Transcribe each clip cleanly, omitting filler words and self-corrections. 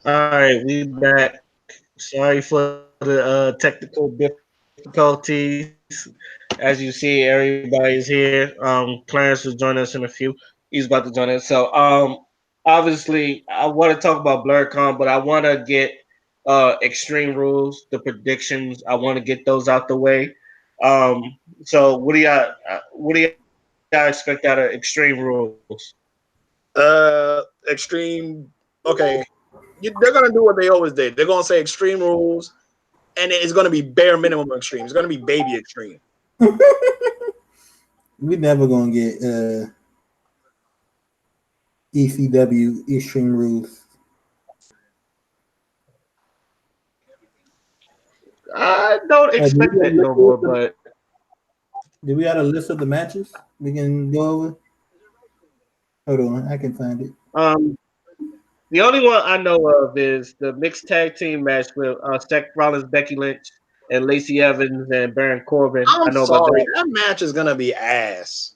All right, we back. Sorry for the technical difficulties. As you see, everybody's here. Clarence will join us in a few. He's about to join us. So, obviously, I want to talk about BlurCon, but I want to get Extreme Rules, the predictions. I want to get those out the way. So what do y'all expect out of Extreme Rules? Extreme. Okay, they're gonna do what they always did. They're gonna say extreme rules, and it's gonna be bare minimum extreme. It's gonna be baby extreme. We never gonna get ECW Extreme Rules. I don't Do we expect got a it list no more, of but do we got a list of the matches we can go over? Hold on, I can find it. um, the only one I know of is the mixed tag team match with Seth Rollins, Becky Lynch, and Lacey Evans and Baron Corbin. I'm I know about sorry, that. that match is gonna be ass.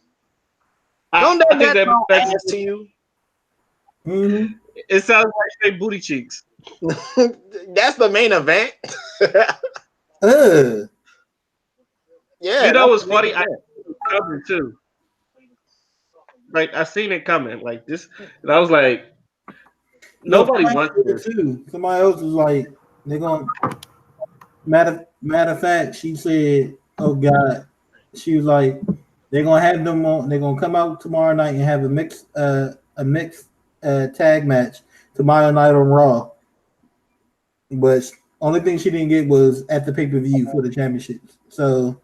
Don't I that think match that sound match ass to you? Mm-hmm. it sounds like straight booty cheeks. That's the main event. Uh, Yeah, You know that's what's the main funny? I event. seen it coming too. Like I seen it coming. Like this, and I was like, no, nobody somebody wants did it this. too. Somebody else was like, they're gonna matter of fact, she said, "Oh God," she was like, "They're gonna have them on. They're gonna come out tomorrow night and have a mixed tag match tomorrow night on Raw." But only thing she didn't get was at the pay per view for the championships. So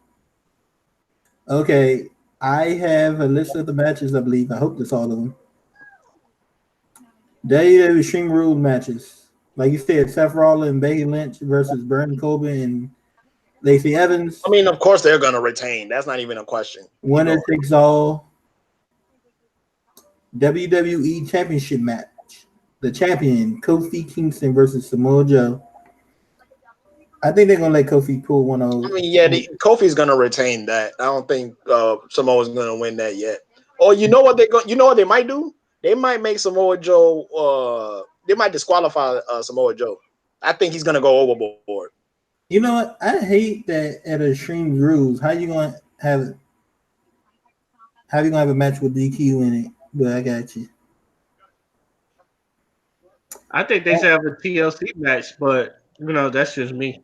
okay, I have a list of the matches. I believe. I hope that's all of them. WWE Extreme Rules matches. Like you said, Seth Rollins and Becky Lynch versus Baron Corbin and Lacey I Evans. mean, of course they're gonna retain. That's not even a question. Keep Winner going. takes all. WWE Championship match. The champion, Kofi Kingston versus Samoa Joe. I think they're gonna let Kofi pull one I of. mean, yeah, Kofi's gonna retain that. I don't think Samoa's gonna win that yet. Or you know what they go? You know what they might do? They might make Samoa Joe. They might disqualify Samoa Joe. I think he's gonna go overboard. You know what? I hate that at Extreme Rules. How you gonna have a match with DQ in it? But I got you. I think they should have a TLC match, but that's just me.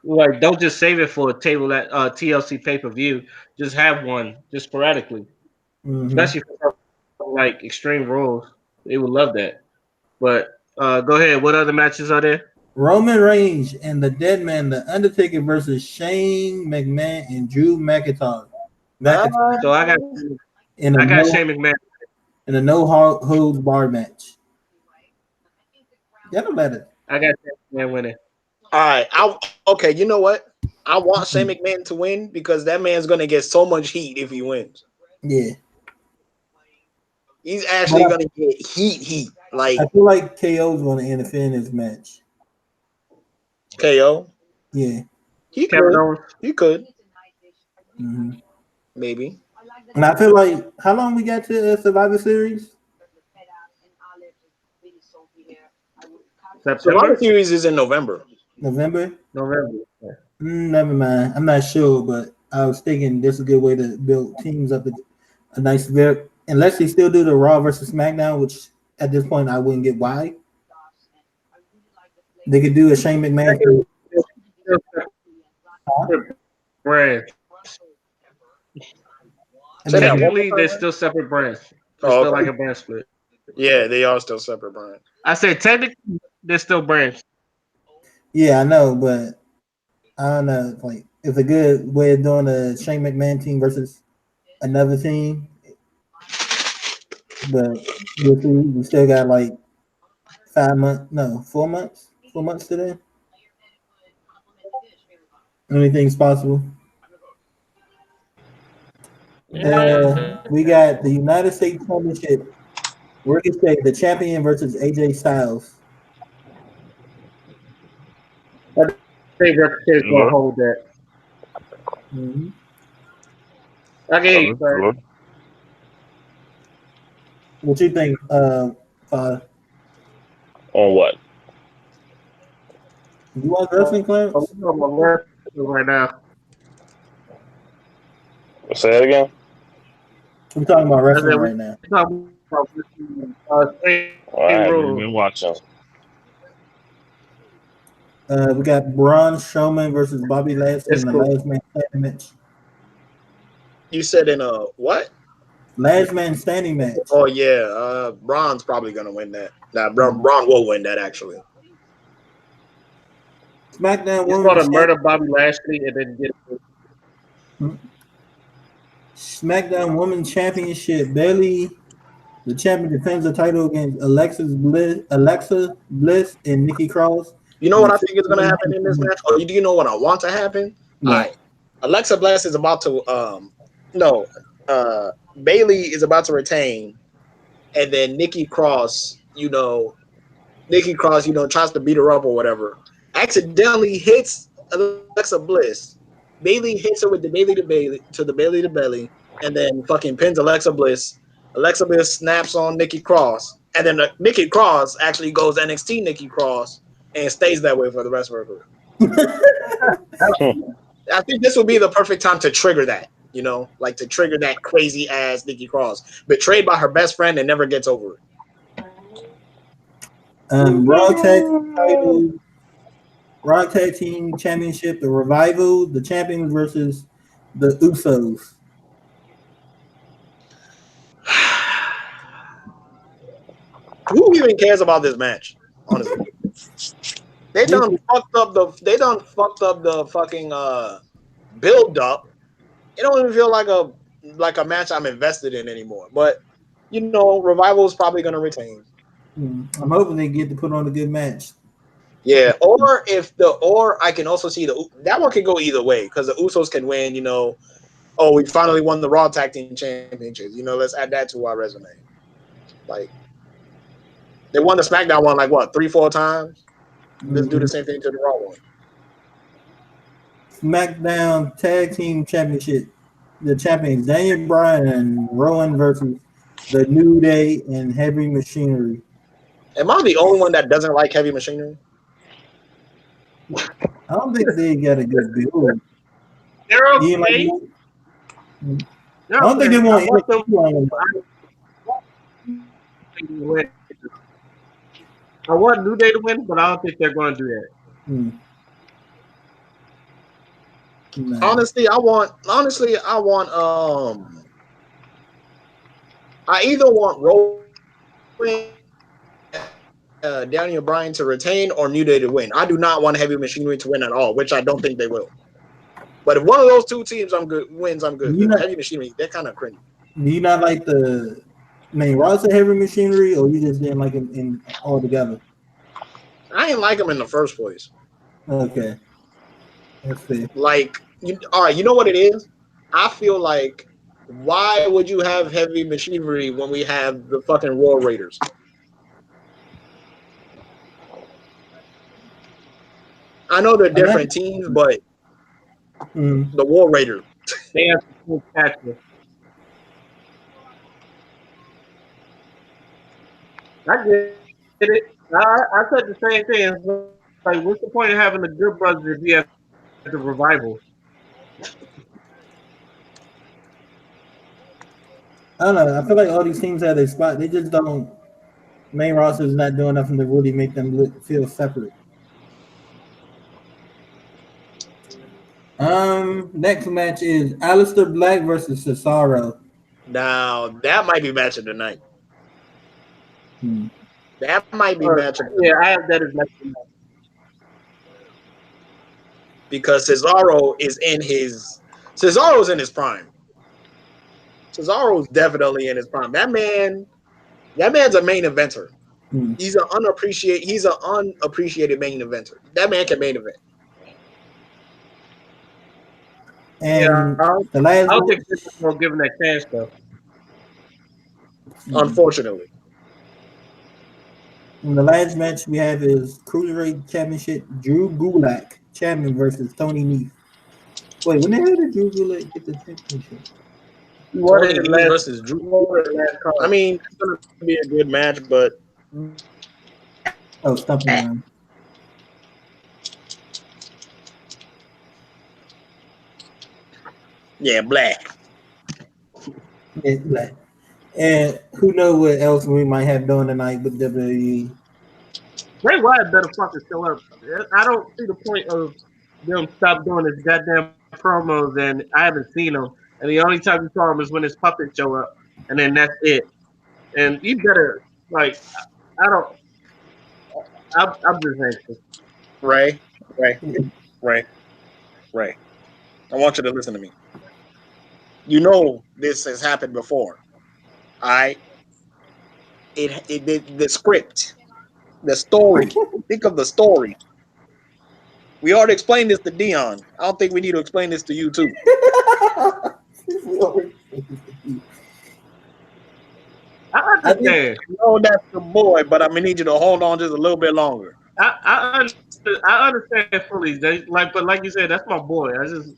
Like, don't just save it for a table at TLC pay per view. Just have one, just sporadically, Mm-hmm. especially for like Extreme Rules. They would love that. But go ahead. What other matches are there? Roman Reigns and the Dead Man, The Undertaker versus Shane McMahon and Drew McIntyre. McIntyre So in a I got no Shane McMahon. holds bar match. Get a letter. I got Shane McMahon winning. All right. Okay. You know what? I want Shane McMahon to win because that man's gonna get so much heat if he wins. Yeah, He's but actually gonna get heat. Like I feel like KO is going to interfere in this match. KO. Yeah. He Kevin could. Owens. He could. Hmm. Maybe. And I feel like how long we got to Survivor Series? Survivor September, Series is in November. November? November. Never mind. I'm not sure, but I was thinking this is a good way to build teams up. A nice very unless they still do the Raw versus SmackDown, which at this point I wouldn't get why. They could do a Shane McMahon thing. Brands. I Say that mean, one more Technically, they're time, man. still separate brands. It's Oh, still okay. like a brand split. Yeah, they are still separate brands. I said technically, they're still brands. yeah, I know, but I don't know. Like, it's a good way of doing a Shane McMahon team versus another team, but we'll see. We still got like 5 months, no, 4 months, 4 months today. Anything's possible. We got the United States Championship. Ricochet, the champion, versus AJ Styles. I think Reputation's gonna Hello? hold that. Mhm. I can hear you, Hello? sir. Hello? What you think? On what? You watch wrestling, I'm Clarence? talking about wrestling right now. Say it again. We're talking about I said wrestling we right now. talking about wrestling, same Well, I rule. haven't been watching. We got Braun Strowman versus Bobby It's Lashley in the cool. last man standing match. You said in a what? Last man standing match. Oh yeah, Braun's probably gonna win that. Nah, Mhm. Braun will win that actually. SmackDown He's going to Women's murder Bobby Lashley and then get. SmackDown Women's Championship. Bailey, the champion, defends the title against Alexa Bliss, and Nikki Cross. You know And what the I think is gonna happen in this match? Or do you know what I want to happen? All what? right, Alexa Bliss is about to no, Bailey is about to retain, and then Nikki Cross, tries to beat her up or whatever, accidentally hits Alexa Bliss. Bailey hits her with the Bailey to belly, and then fucking pins Alexa Bliss. Alexa Bliss snaps on Nikki Cross, and then Nikki Cross actually goes NXT Nikki Cross and stays that way for the rest of her career. I think this would be the perfect time to trigger that, like to trigger that crazy ass Nikki Cross, betrayed by her best friend and never gets over it. Raw Tag title, Raw Tag Team Championship, the Revival, the champions versus the Usos. Who even cares about this match? Honestly, they done fucked up the fucking build up. It don't even feel like a match I'm invested in anymore. But Revival is probably gonna retain. I'm hoping they get to put on a good match. Yeah, or I can also see that one can go either way because the Usos can win. Oh, we finally won the Raw Tag Team Championships. Let's add that to our resume. Like they won the SmackDown one like what 3-4 times. Let's do the Mhm. same thing to the Raw one. SmackDown Tag Team Championship, the champions Daniel Bryan and Rowan versus the New Day and Heavy Machinery. Am I the only one that doesn't like Heavy Machinery? I don't think they got a good build. They're You like? okay. I They're don't think they okay. I want want them. NXT on To win. I want New Day to win, but I don't think they're going to do that. them. Nah. I either want Daniel Bryan to retain or New Day to win. I do not want Heavy Machinery to win at all, which I don't think they will. But if one of those two teams wins, I'm good. You Because not, Heavy Machinery, they're kind of cringy. do you not like the main roster Heavy Machinery, or you just didn't like them in all together? I didn't like them in the first place. Okay, that's fair. Like, all right, you know what it is? I feel like, why would you have Heavy Machinery when we have the fucking Raw Raiders? I know they're I'm not. different teams, but Mm, the War Raiders. They have to full catcher. I get it. I said the same thing. It's like, what's the point of having the Good Brothers if you have the Revival? I don't know. I feel like all these teams have their spot. They just don't. Main roster is not doing nothing to really make them feel separate. Next match is Aleister Black versus Cesaro. Now, that might be match of the night. Hmm. That might be match of the Yeah, night. I have that as next. Because Cesaro's in his prime. Cesaro's definitely in his prime. That man's a main eventer. Hmm. He's an unappreciated main eventer. That man can main event. Yeah, And the I last don't think match, they're going to give him that chance though. Unfortunately. and the last match we have is Cruiserweight Championship Drew Gulak champion versus Tony Nese. Wait, when the hell did Drew Gulak get the championship? He wanted Tony the Nese last, versus Drew. he wanted the last I card. mean, it's gonna be a good match, but Oh, stumping ground. yeah, black. Yeah, like, and who knows what else we might have done tonight with WWE. Bray Wyatt better fucking show up. I don't see the point of them stop doing this goddamn promos, and I haven't seen them. And the only time you saw him is when his puppets show up, and then that's it. And you better like, I don't. I'm just anxious. Ray, Ray, Ray, Ray. I want you to listen to me. You know this has happened before. All right. The script, the story. Think of the story. We already explained this to Dion. I don't think we need to explain this to you too. I I think understand. No, that's the boy, but I'm gonna need you to hold on just a little bit longer. I understand fully. Like, but like you said, that's my boy. I just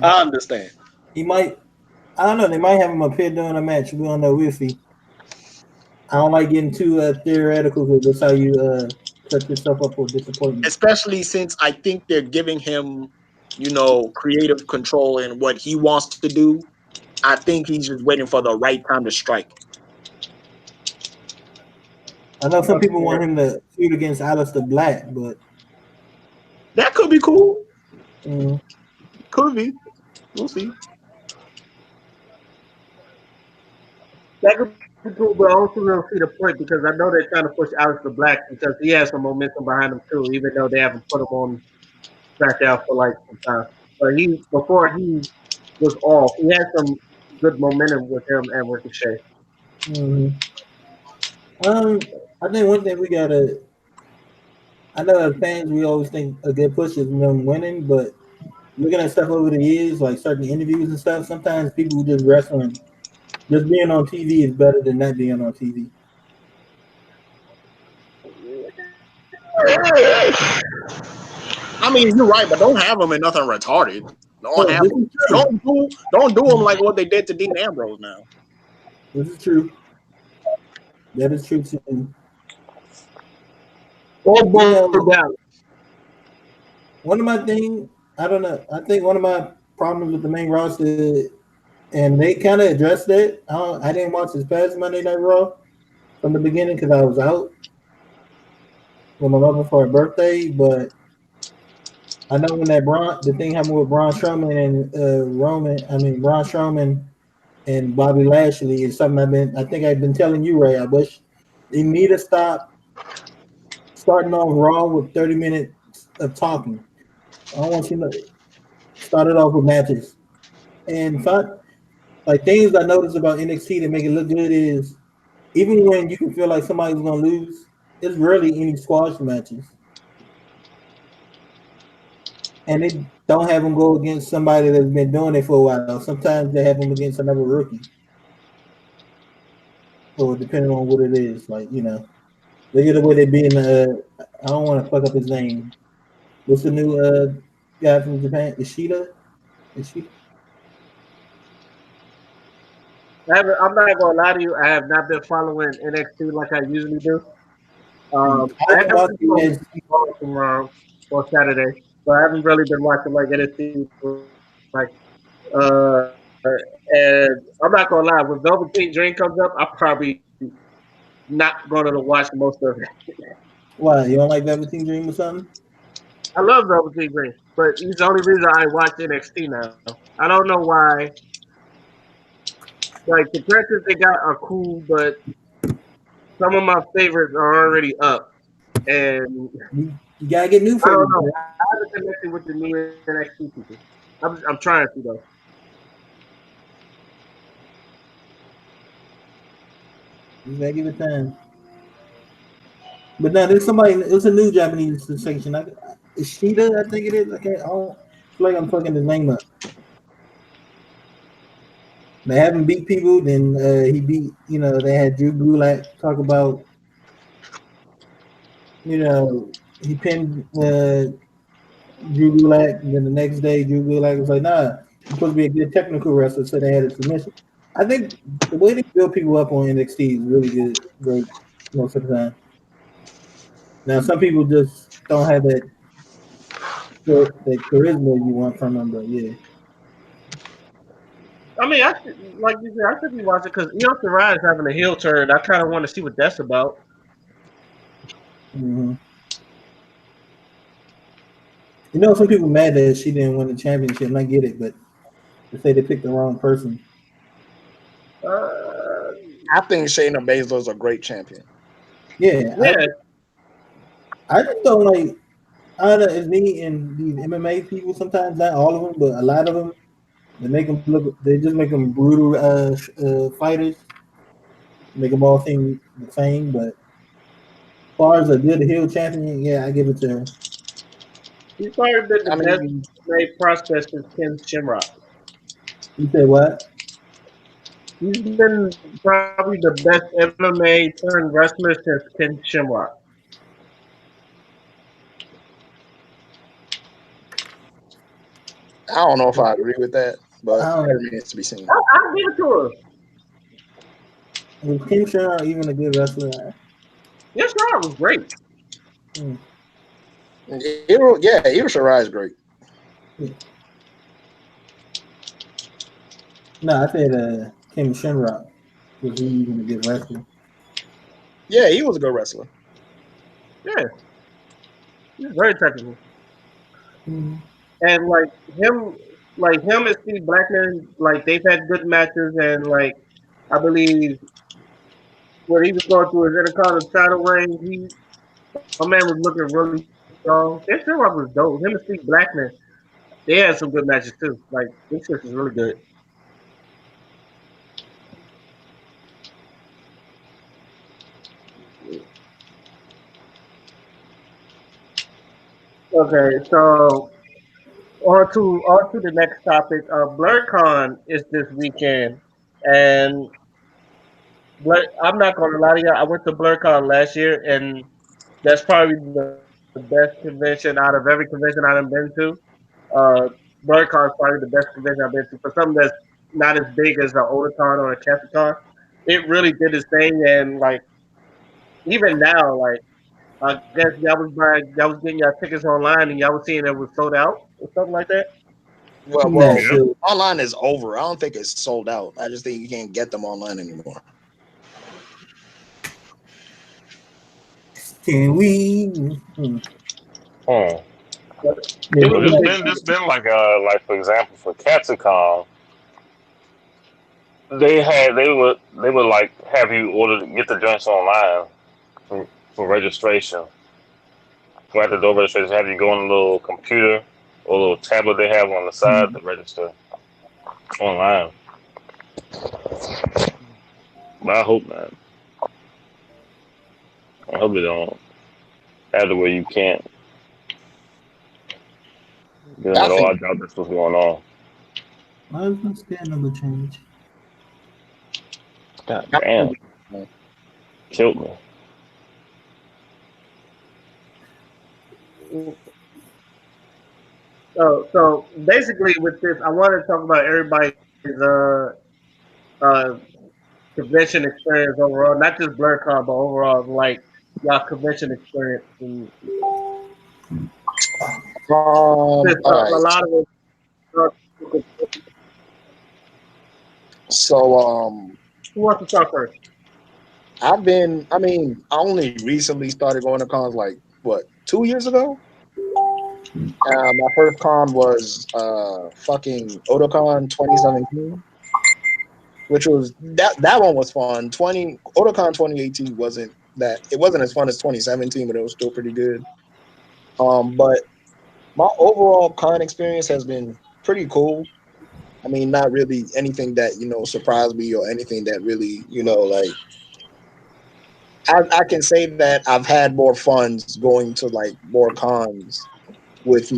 I understand. he might. I don't know. They might have him appear during a match. We don't know. We'll see. I don't like getting too theoretical because that's how you set yourself up for disappointment. Especially since I think they're giving him, creative control in what he wants to do. I think he's just waiting for the right time to strike. I know some people want him to feud against Aleister Black, but That could be cool. mm, Could be. We'll see. that could be cool, but I also don't see the point because I know they're trying to push Aleister Black because he has some momentum behind him too, even though they haven't put him on SmackDown for like some time. But he before he was off, he had some good momentum with him and Ricochet. mm, I think one thing we gotta. I know as fans we always think a good push is them winning, but looking at stuff over the years, like certain interviews and stuff, sometimes people who just wrestling, just being on TV is better than not being on TV. I mean, you're right, but don't have him in nothing retarded. Don't So have this him. is true. Don't do him like what they did to Dean Ambrose now. This is true. That is true too. Or You Bo know, Dallas. one of my things, I don't know. I think one of my problems with the main roster, and they kind of addressed that. I didn't watch this past Monday Night Raw from the beginning because I was out with my mother for her birthday. But I know when the thing happened with Braun Strowman and Braun Strowman and Bobby Lashley is something I think I've been telling you, Ray. I wish they need to stop starting off Raw with 30 minutes of talking. I don't want you to start it off with matches. And like things I noticed about NXT that make it look good is even when you can feel like somebody's gonna lose, it's rarely any squash matches. And they don't have them go against somebody that's been doing it for a while. Sometimes they have them against another rookie. Or depending on what it is. Like, look at the way they being I don't want to fuck up his name. What's the new guy from Japan? Ishida? Ishida? I'm not gonna lie to you. I have not been following NXT like I usually do. I I haven't have watched been the following NXT. Raw tomorrow or Saturday, but I haven't really been watching like NXT. Like, and I'm not gonna lie. When Velveteen Dream comes up, I'm probably not going to watch most of it. Why? You don't like Velveteen Dream or something? I love Velveteen Dream, but he's the only reason I watch NXT now. I don't know why. Like the characters they got are cool, but some of my favorites are already up, and You gotta get new I don't favorites, know. man. I haven't connected with the new NXT people. I'm trying to though. You gotta give it time. But now there's somebody. It's a new Japanese sensation. Ishida, I think it is. I don't feel like I'm fucking his name up. They haven't beat people. Then he beat. They had Drew Gulak talk about. He pinned Drew Gulak. And then the next day, Drew Gulak was like, "Nah, supposed to be a good technical wrestler, so they had a submission. I think the way they build people up on NXT is really good, great most of the time. Now, some people just don't have that charisma you want from them, but yeah. I mean, like you said, I should be watching because Io Shirai is having a heel turn. I kind of want to see what that's about. hmm some people mad that she didn't win the championship, and I get it, but they say they picked the wrong person. Uh, I think Shayna Baszler is a great champion. Yeah, yeah, I just don't like. I don't know, it's me and these MMA people sometimes, not all of them, but a lot of them. They make them look. They just make them brutal fighters. Make them all seem the same. But as far as a good heel champion, yeah, I give it to her. he's probably been the I best mean, made prospect since Ken Shamrock. You said what? He's been probably the best MMA turned wrestler since Ken Shamrock. I don't know if I agree with that, but I that don't. remains to be seen. I'll give it to her. Was Kim Shamrock even a good wrestler? Yes, Shamrock was great. Hmm. Yeah, Io Shirai is great. Yeah. No, I said Kim Shamrock. Was he even a good wrestler? Yeah, he was a good wrestler. Yeah, he's very technical. Hmm. And him and Steve Blackman, like they've had good matches, and like I believe when he was going through his Intercontinental title reign, my man was looking really strong. Their Shamrock was dope. Him and Steve Blackman, they had some good matches too. Like this shit is really good. Okay, so on to the next topic. BlurCon is this weekend, and I'm not gonna lie to you. I went to BlurCon last year, and that's probably the best convention out of every convention I've been to. Uh, BlurCon is probably the best convention I've been to for something that's not as big as an Otakon or a Capcom. It really did its thing, and like even now, like I guess y'all was getting your tickets online, and y'all was seeing it was sold out or something like that. Nah, Well, Yeah. sure. online is over. I don't think it's sold out. I just think you can't get them online anymore. Can we? Hmm. Hmm. It Yeah, was Well, a this big been this been like for example for Capcom, they would like have you order get the joints online for registration. Go at the door registration, have you go on a little computer or a little tablet they have on the side to register online. But I hope not. I hope they don't have the way you can't get them I at all. think I doubt that's what's going on. why is my scan number change? God I damn, think killed me. so basically with this, I wanted to talk about everybody's uh convention experience overall, not just BlurCon, but overall like y'all convention experience. And just all a right. lot of it. Uh, So who wants to start first? I mean, I only recently started going to cons like what, 2 years ago? My first con was fucking Otakon 2017, which was that one was fun. 20 Otakon 2018 wasn't as fun as 2017, but it was still pretty good. But my overall con experience has been pretty cool. I mean, not really anything that surprised me or anything that really like. I can say that I've had more funds going to like more cons with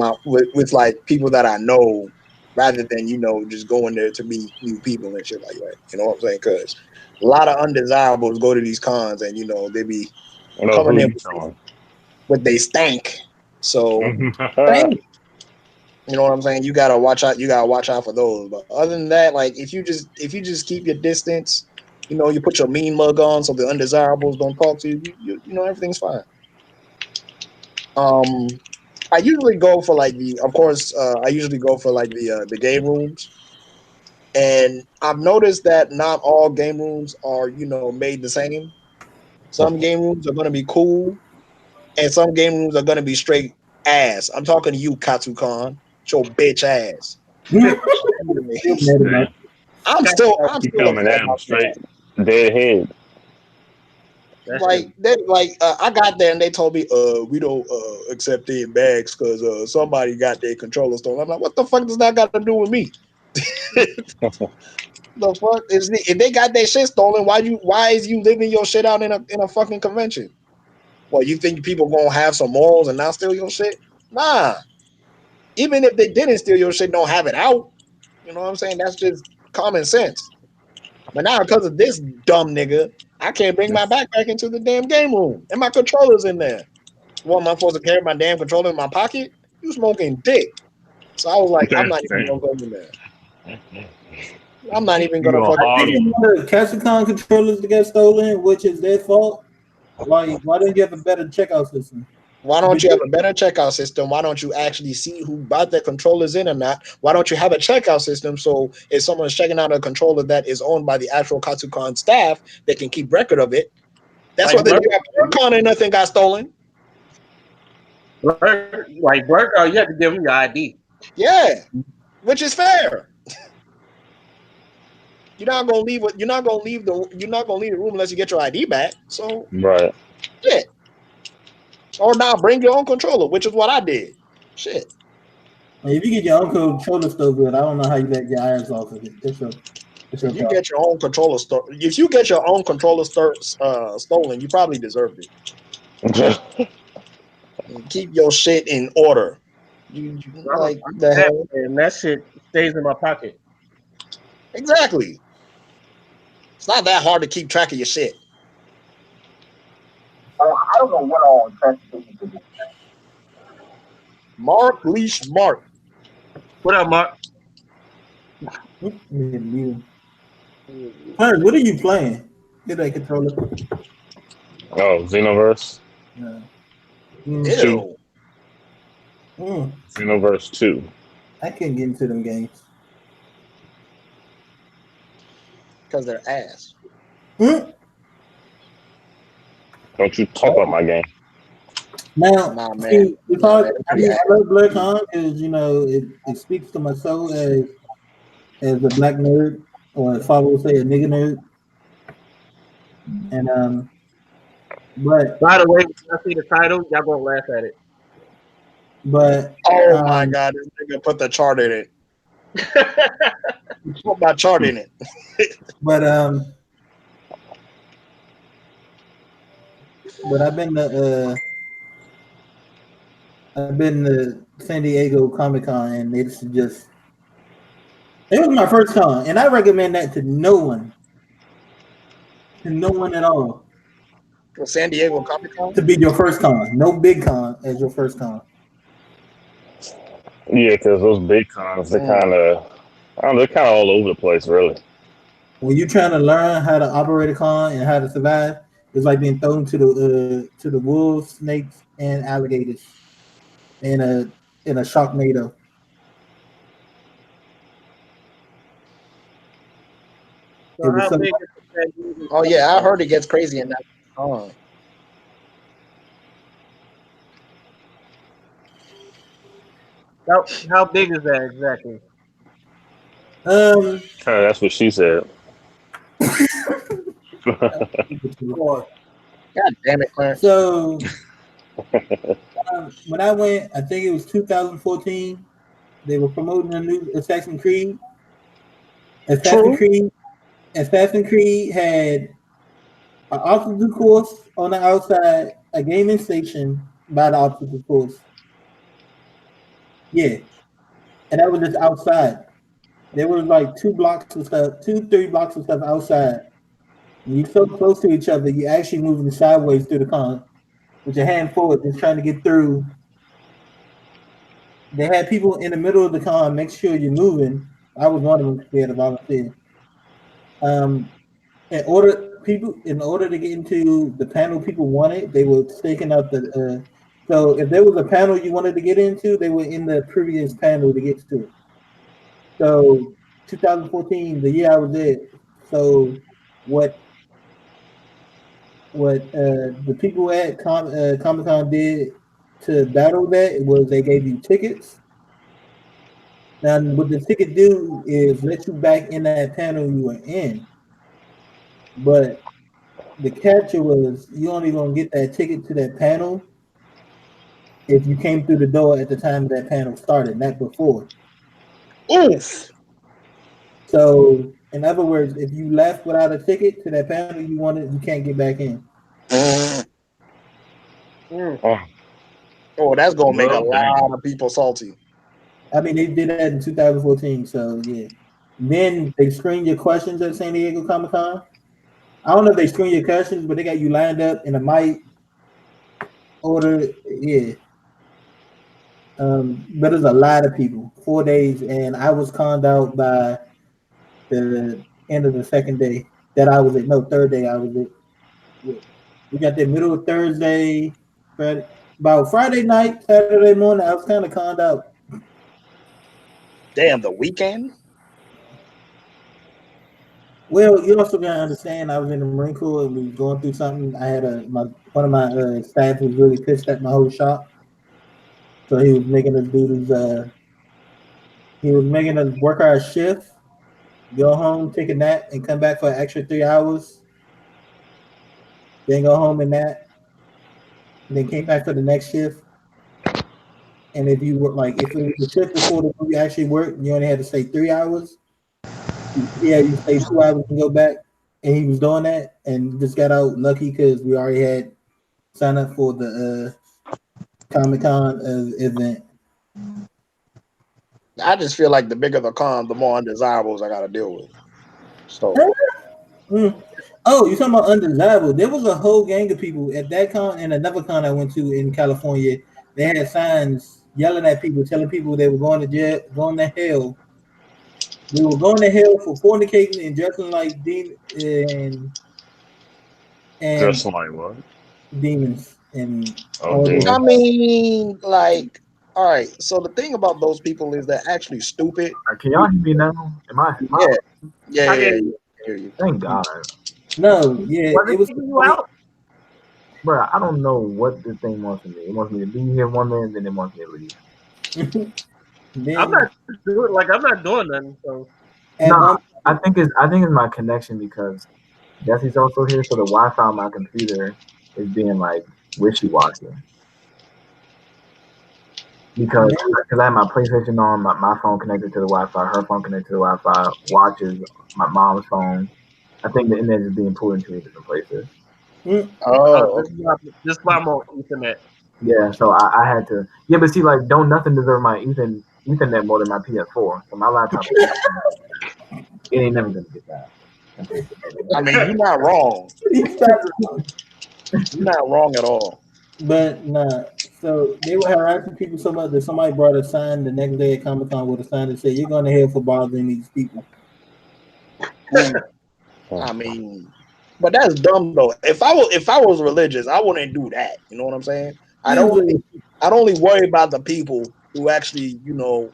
like people that I know rather than just going there to meet new people and shit like that. You know what I'm saying? Because a lot of undesirables go to these cons and they be No, coming who in you telling? with they stank. So stank. You know what I'm saying? You gotta watch out. You gotta watch out for those. But other than that, like if you just keep your distance, you put your mean mug on so the undesirables don't talk to you. Everything's fine. Um, I usually go for like of course, I usually go for like the game rooms, and I've noticed that not all game rooms are made the same. Some game rooms are gonna be cool, and some game rooms are gonna be straight ass. I'm talking to you, Katsukan, your bitch ass. Still mad Anyways, about Damn. it. I'm You still coming upset at him about that. straight dead head. That shit. I got there and they told me, we don't accept in bags because somebody got their controller stolen. I'm like, what the fuck does that got to do with me? The fuck if they got their shit stolen? Why is you living your shit out in a fucking convention? Well, you think people gonna have some morals and not steal your shit? Nah. Even if they didn't steal your shit, don't have it out. You know what I'm saying? That's just common sense. But now because of this dumb nigga, I can't bring my backpack into the damn game room, and my controller's in there. What am I supposed to carry my damn controller in my pocket? You smoking dick. So I was like, I'm not even Damn. gonna go in there. I'm not even You gonna gonna I fucking. think hog? it's one of the Capcom controllers to get stolen, which is their fault. Why don't you have a better checkout system? Why You don't could you have do a better checkout system? Why don't you actually see who bought their controllers in or not? Why don't you have a checkout system so if someone's checking out a controller that is owned by the actual Katsucon staff, they can keep record of it? That's Like what they do Blur, at BlurCon and nothing got stolen. like Blur, you have to give him your ID. Yeah, which is fair. You're not gonna leave the room unless you get your ID back. So Right. shit. Or now bring your own controller, which is what I did. Shit. if you get your own controller still good, I don't know how you let your eyes off of it. That's your If you problem. get your own controller if you get your own controller stolen, you probably deserved it. And keep your shit in order. You like I'm the a hell? and that shit stays in my pocket. Exactly. It's not that hard to keep track of your shit. I don't know what all transportation could do. Mark Leash Mark. What up, Mark? Clarence, what are you playing? Get that controller. Oh, Xenoverse Yeah. Mm, 2. Ew. mm. Xenoverse 2. I can't get into them games. Because they're ass. Mm. Don't you talk about my game. Now, Nah man. see, we Nah talk. man, they're I pretty mean, ass. I love BlurCon because it speaks to my soul as a black nerd, or if I would say a nigga nerd. And but By the way, when I see the title, y'all gonna laugh at it. but Oh my um god, this nigga put the chart in it. Put my chart in it. but um but I've been to San Diego Comic Con, and it was my first con, and I recommend that to no one at all, For San Diego Comic Con? to be your first con. No big con as your first con. Yeah, because those big cons, they're kind Mm. of, I don't know, they're kind of all over the place, really. When you're trying to learn how to operate a con and how to survive, it's like being thrown to the wolves, snakes, and alligators in a sharknado. So It was how so big is the San Diego Oh Comic yeah, I Con? heard it gets crazy in that con. How big is that exactly? um. That's what she said. God damn it, Clarence. So when I went, I think it was 2014. They were promoting a new Assassin's Creed. Assassin's True. Creed. Assassin's Creed had an obstacle course on the outside, a gaming station by the obstacle course. Yeah, and that was just outside. There was like 2 blocks of stuff, 3 blocks of stuff outside. And you're so close to each other, you're actually moving sideways through the con with your hand forward, just trying to get through they had people in the middle of the con make sure you're moving. I was one of them scared to volunteer. Um, in order to get into the panel people wanted, they were staking out the. So if there was a panel you wanted to get into, they were in the previous panel to get to it. So 2014, the year I was there. So what the people at Comic Con did to battle that was they gave you tickets. Now, what the ticket do is let you back in that panel you were in, but the catcher was you only gonna get that ticket to that panel if you came through the door at the time that panel started, not before. Oof. So, in other words, if you left without a ticket to that panel you wanted, you can't get back in. Mm. Oh, Oh, that's gonna make a well, dang. lot of people salty. I mean, they did that in 2014, so yeah. Then they screen your questions at San Diego Comic Con. I don't know if they screen your questions, but they got you lined up in a mic order. Yeah. But there's a lot of people, 4 days, and I was conned out by the end of the second day that I was at. No, third day I was at. Yeah. We got there middle of Thursday, Friday, about Friday night, Saturday morning. I was kind of conned out. Damn, the weekend. Well, you also gotta understand, I was in the Marine Corps and we was going through something. I had one of my staff was really pissed at my whole shop, so he was making us do these. He was making us work our shift, go home, take a nap, and come back for an extra 3 hours. Then go home and nap, and then came back for the next shift. And if you were like, if it was the shift before the movie actually worked, you only had to stay 3 hours. Yeah, you stay 2 hours and go back. And he was doing that, and just got out lucky because we already had signed up for the Comic Con event. I just feel like the bigger the con, the more undesirables I got to deal with. So Mm. Oh, you talking about undesirable? There was a whole gang of people at that con and another con I went to in California. They had signs yelling at people, telling people they were going to jail, going to hell. They were going to hell for fornicating and dressing like and Just like what? demons and Oh, all this. I damn. mean, like, all right. So the thing about those people is they're actually stupid. Can y'all hear me now? Am I Yeah, yeah, I yeah. can. yeah. I hear you. thank God. No, yeah, Was it it was kicking you out? Bro, I don't know what this thing wants from me. It wants me to be here 1 minute, then it wants me to leave. I'm then not doing like I'm not doing nothing. So at No, one I think it's my connection because Jesse's also here, so the Wi-Fi on my computer is being like wishy-washy. Because I have my PlayStation on, my phone connected to the Wi-Fi, her phone connected to the Wi-Fi, watches my mom's phone. I think the internet is being pulled into different places. Oh, this is why I'm on Ethernet. Yeah, so I had to. Yeah, but see, like, don't nothing deserve my Ethernet more than my PS4. So my laptop, it ain't never gonna get that. I mean, you're not wrong. You're not wrong at all. But nah, so they were harassing people so much that somebody brought a sign the next day at Comic Con with a sign that said, "You're going to hell for bothering these people." I mean, but that's dumb though. If I was religious, I wouldn't do that. You know what I'm saying? I'd only Usually, I'd only worry about the people who actually,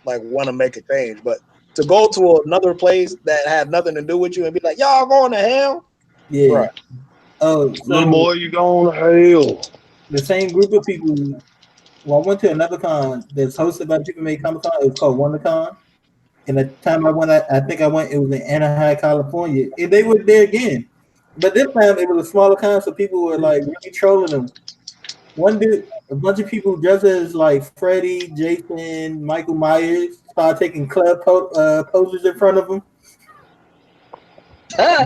like want to make a change. But to go to another place that had nothing to do with you and be like, y'all going to hell, yeah. bruh. Oh, Little so boy, you going to hell. the same group of people. Well, I went to another con that's hosted by people made Comic Con. It was called WonderCon. And the time I went, I think I went. It was in Anaheim, California. And they were there again, but this time it was a smaller con, so people were like really trolling them. One dude, a bunch of people dressed as like Freddy, Jason, Michael Myers, started taking club poses in front of him.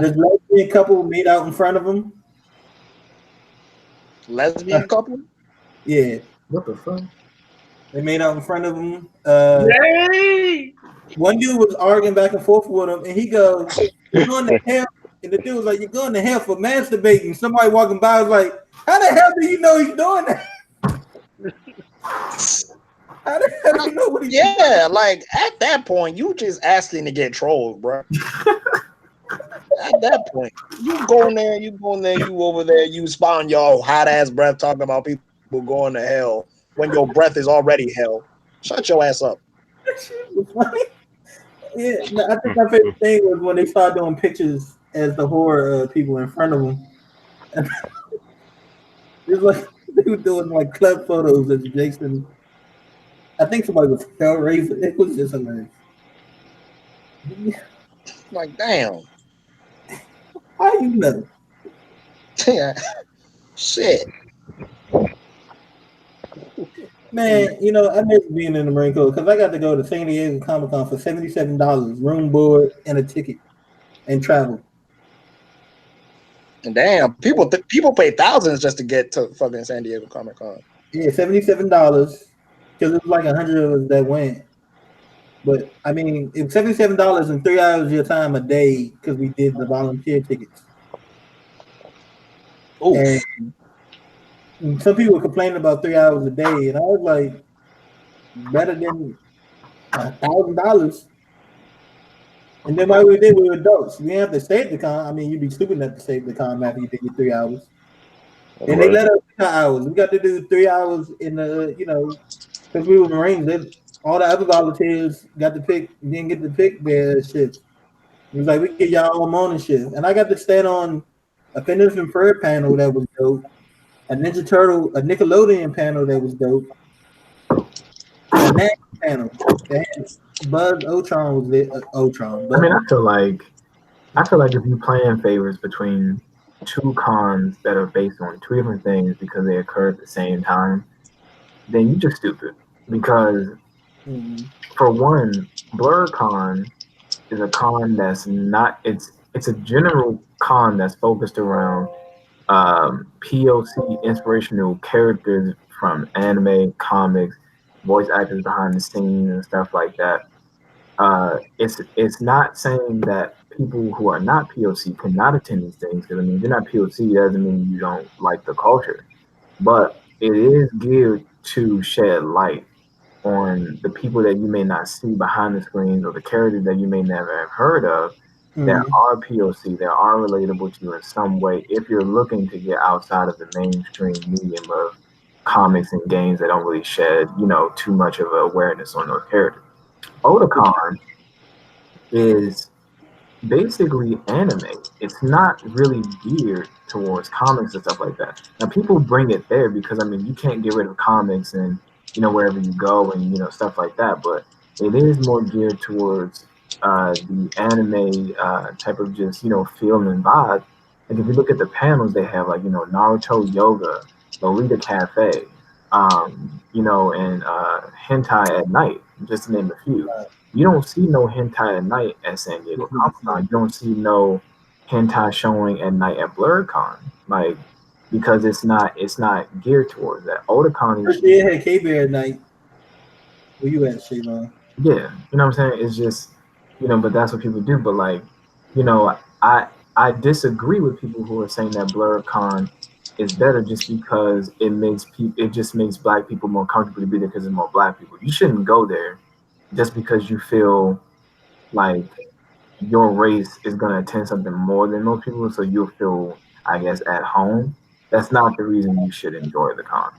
This lesbian couple made out in front of him. Lesbian couple. Yeah, What the fuck? they made out in front of him. Yay! One dude was arguing back and forth with him, and he goes, "You're going to hell." And the dude was like, "You're going to hell for masturbating." Somebody walking by was like, "How the hell do you know he's doing that?" I don't know what he's Yeah, like at that point, you just asking to get trolled, bro. At that point, you going there, you over there, you spawn your hot ass breath talking about people going to hell when your breath is already hell. Shut your ass up. was funny. Yeah, no, I think my favorite thing was when they started doing pictures as the horror people in front of them. And it's like they were doing like club photos as Jason. I think somebody was Hellraiser. It was just hilarious. Like, damn. How you know? Yeah. Shit. Man, you know, I miss being in the Marine Corps because I got to go to San Diego Comic Con for $77, room, board, and a ticket, and travel. Damn. People pay thousands just to get to fucking San Diego Comic Con. Yeah, $77 because it was like 100 of us that went. But I mean, it was $77 and 3 hours of your time a day because we did the volunteer tickets. Oof. And some people were complaining about 3 hours a day, and I was like, better than $1,000. And then while we did, we were adults. We didn't have to stay at the con. I mean, you'd be stupid not to stay at the con after you did your 3 hours. And they let us 2 hours. We got to do 3 hours in the, you know, because we were Marines. All the other volunteers got to pick, didn't get to pick their shifts. It was like, we get y'all all morning shift. And I got to stand on a Phineas and Ferb panel that was dope, a Ninja Turtle, a Nickelodeon panel that was dope, a NASA panel that had Buzz Ultron was there. Ultron. I mean, I feel like if you plan favors between two cons that are based on two different things because they occur at the same time, then you just stupid. Because for one, BlurCon is a con that's not. It's a general con that's focused around POC inspirational characters from anime, comics, voice actors behind the scenes and stuff like that. It's not saying that people who are not POC cannot attend these things, because I mean, if you're not POC, doesn't mean you don't like the culture, but it is geared to shed light on the people that you may not see behind the screens or the characters that you may never have heard of that are POC, that are relatable to you in some way if you're looking to get outside of the mainstream medium of comics and games that don't really shed, you know, too much of awareness on those characters. Otakon is basically anime. It's not really geared towards comics and stuff like that. Now people bring it there because I mean you can't get rid of comics and you know wherever you go and you know stuff like that, but it is more geared towards the anime type of just you know feel and vibe. Like if you look at the panels they have like you know Naruto Yoga, Lolita Cafe, you know, and Hentai at Night, just to name a few. You don't see no hentai at night at San Diego Comic Con. You don't see no hentai showing at night at BlurCon, like because it's not geared towards that. Otakon is yeah, had K-Bear at night. Where you at, Shayvon? yeah, you know what I'm saying. It's just you know, but that's what people do. But like you know, I disagree with people who are saying that BlurCon is better just because it just makes black people more comfortable to be there because there's more black people. You shouldn't go there just because you feel like your race is going to attend something more than most people, so you'll feel, I guess, at home. That's not the reason you should enjoy the con.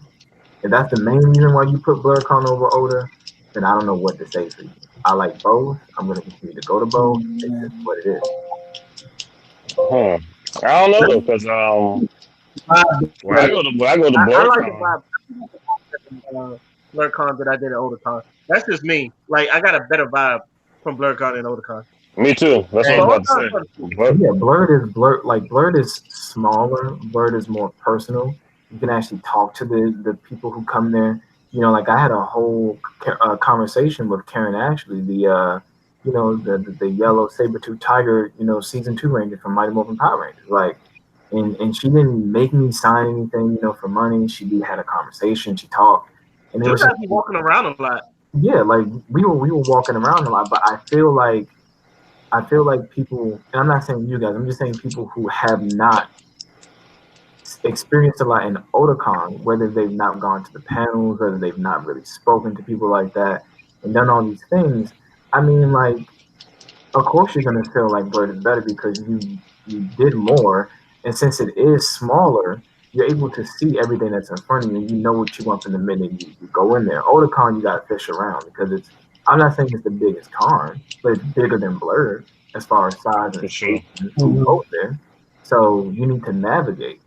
If that's the main reason why you put BlurCon over Oda, then I don't know what to say for you. I like both. I'm going to continue to go to both. It's just what it is. I don't know because when I go to I like the BlurCon, vibe BlurCon that I did at Otakon. That's just me. Like I got a better vibe from BlurCon and Otakon. me too. That's what I was about to say. But, Yeah, Blurred is smaller. Blurred is more personal. You can actually talk to the people who come there. You know, like I had a whole conversation with Karen Ashley, the you know the yellow saber-tooth tiger, you know, season 2 ranger from Mighty Morphin Power Rangers. Like, and she didn't make me sign anything, you know, for money. We had a conversation. She talked, and it was just walking around a lot. Yeah, like we were walking around a lot, but I feel like people, and I'm not saying you guys, I'm just saying people who have not experienced a lot in Otakon, whether they've not gone to the panels, whether they've not really spoken to people like that, and done all these things. I mean, like, of course you're gonna feel like Blerd is better because you did more, and since it is smaller, you're able to see everything that's in front of you. And you know what you want from the minute you go in there. Otakon, you gotta fish around because it's. I'm not saying it's the biggest con, but it's bigger than Blerd as far as size and For sure. space and who goes there. So you need to navigate.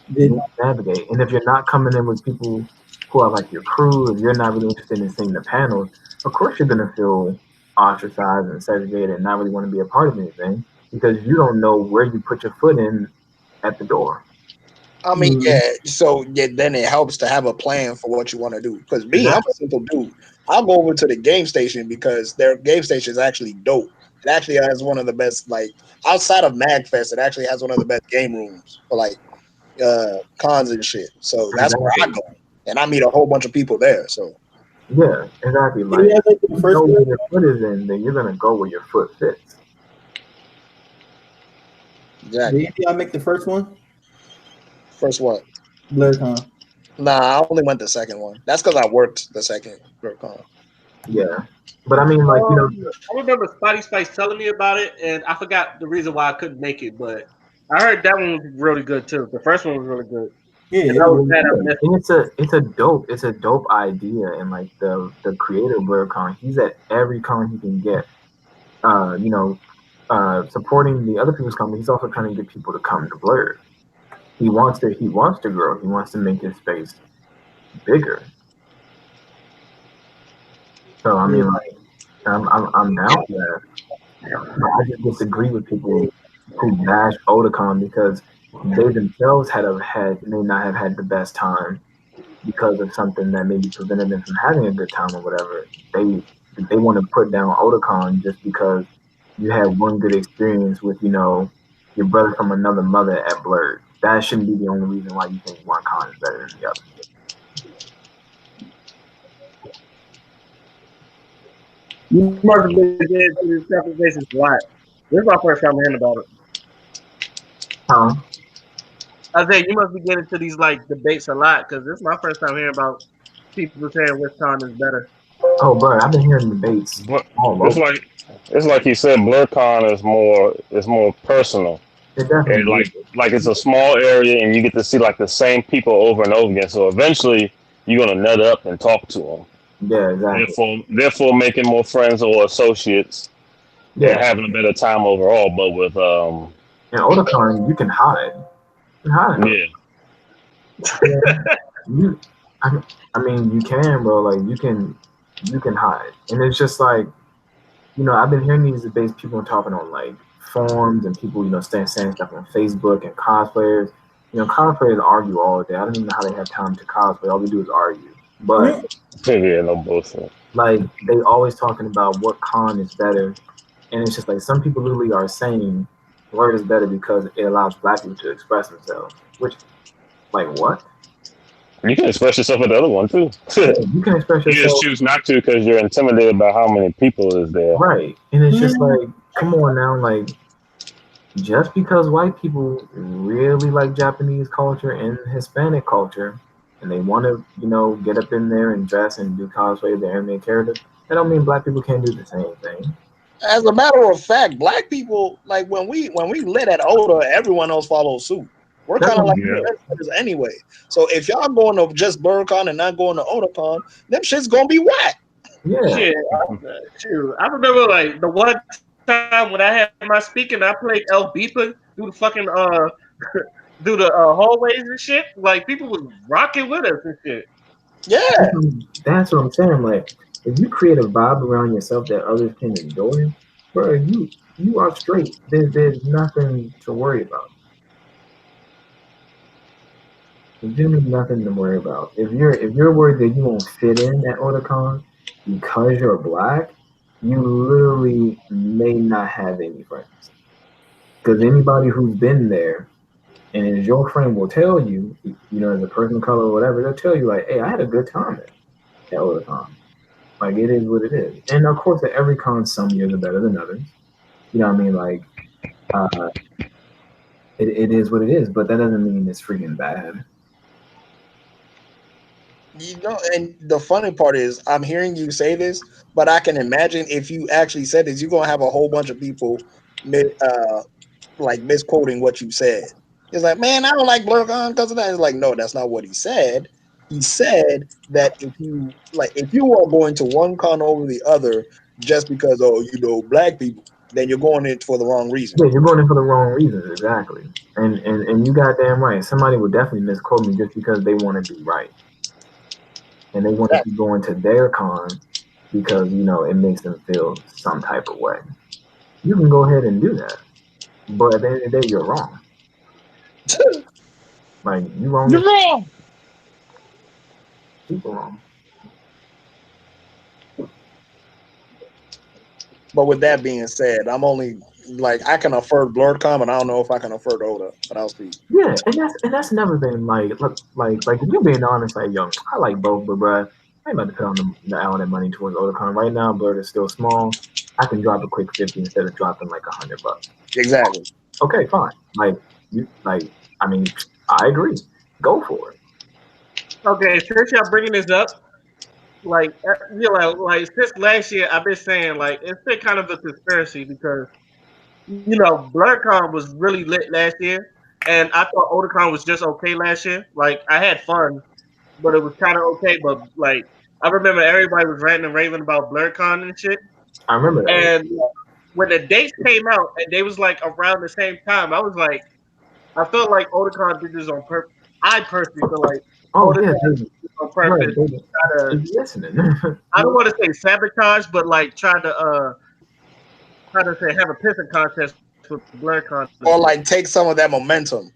You Did need to navigate, and if you're not coming in with people who are like your crew, if you're not really interested in seeing the panels, of course you're gonna feel ostracized and segregated and not really want to be a part of anything because you don't know where you put your foot in at the door. I mean, yeah. So yeah, then it helps to have a plan for what you want to do. Because me, I'm a Exactly. simple dude. I'll go over to the game station because their game station is actually dope. It actually has one of the best, like outside of MagFest, it actually has one of the best game rooms for like cons and shit. So that's where I Exactly. go, and I meet a whole bunch of people there. So Yeah, exactly. you Like guys make if the you first know where one? your foot is in, then you're gonna go where your foot fits. exactly. Did y'all make the first one? First what? BlerdCon. Nah, I only went the second one. That's because I worked the second con. Yeah, but I mean, like I remember Spotty Spice telling me about it, and I forgot the reason why I couldn't make it, but I heard that one was really good too. The first one was really good, Yeah, and it I was was sad I yeah, missed and it's a dope idea, and like the creator of BlurCon, he's at every con he can get. You know, supporting the other people's company. He's also trying to get people to come to Blur. He wants to grow. He wants to make his space bigger. So I mean, like, I'm down for that. I just disagree with people who bash Otakon because they themselves may not have had the best time because of something that maybe prevented them from having a good time or whatever. They want to put down Otakon just because you had one good experience with your brother from another mother at Blurred. That shouldn't be the only reason why you think one con is better than the other. You must have been getting to these conversations a lot. This is my first time hearing about it. Huh? I say you must be getting to these like debates a lot because this is my first time hearing about people saying which con is better. Oh, bro, I've been hearing debates But all it's over. like you said, BlurCon is more personal. It And definitely is. like it's a small area, and you get to see like the same people over and over again. So eventually, you're gonna nut up and talk to them. Yeah, exactly. Therefore, making more friends or associates and Yeah, having a better time overall. But with in Otakon, you can hide. You can hide. yeah, Yeah, you. I mean, you can, bro. Like you can hide, and it's just like I've been hearing these debates, people talking on like forums, and people saying stuff on Facebook, and cosplayers. Cosplayers argue all day. I don't even know how they have time to cosplay. All they do is argue. But yeah, no bullshit. like they always talking about what con is better, and it's just like some people literally are saying Blurred is better because it allows black people to express themselves. Which, like, what? You can express yourself with the other one too. Yeah, you can express You just yourself, choose not to because you're intimidated by how many people is there. right? And it's just like, come on now, like just because white people really like Japanese culture and Hispanic culture, and they want to, get up in there and dress and do cosplay of their anime characters, that don't mean black people can't do the same thing. As a matter of fact, black people like when we lit at Oda, everyone else follows suit. We're That's kind of what like I'm saying. trendsetters anyway. So if y'all going to just BlurCon and not going to OdaCon, them shit's gonna be whack. Yeah, Shoot, I remember like the one time when I had my speaking, I played El Beeper through the fucking through the hallways and shit. Like people was rocking with us and shit. Yeah, that's what I'm saying. Like, if you create a vibe around yourself that others can enjoy, bro, you are straight. There's nothing to worry about. There's really nothing to worry about. If you're worried that you won't fit in at Otakon because you're black, you literally may not have any friends. Because anybody who's been there and is your friend will tell you, as a person of color or whatever, they'll tell you like, hey, I had a good time at Otakon. Like it is what it is. And of course, at every con, some years are better than others. You know what I mean? Like, uh, it is what it is, but that doesn't mean it's freaking bad. You know, and the funny part is, I'm hearing you say this, but I can imagine if you actually said this, you're gonna have a whole bunch of people, like misquoting what you said. It's like, man, I don't like BlurCon because of that. It's like, no, that's not what he said. He said that if you are going to one con over the other just because black people, then you're going in for the wrong reason. Yeah, you're going in for the wrong reasons, exactly. And you goddamn right. Somebody would definitely misquote me just because they want to be right. And they want to keep going to their con because, it makes them feel some type of way. You can go ahead and do that. But at the end of the day, you're wrong. Like, you wrong You're as wrong. super wrong. But with that being said, I'm only like I can afford BlurCon, and I don't know if I can afford Oda, but I'll see. Yeah, and that's never been like look like if you're being honest, like yo, I like both, but bruh, I ain't about to put on all that money towards Otakon right now. Blurred is still small. I can drop a quick 50 instead of dropping like $100. Exactly. Okay, fine. Like you like I mean, I agree. Go for it. Okay, since y'all bringing this up, like since last year, I've been saying like it's been kind of a conspiracy because BlurCon was really lit last year, and I thought Otakon was just okay last year. Like I had fun, but it was kind of okay. But like I remember everybody was ranting and raving about BlurCon and shit. I remember that. And when the dates came out and they was like around the same time, I was like, I felt like Otakon did this on purpose. I personally feel like Oh yeah, Otakon did baby. this on Right, purpose. baby. Try to, If you listening. I don't want to say sabotage, but like try to say have a pissing contest with BlurCon and shit. Or like take some of that momentum.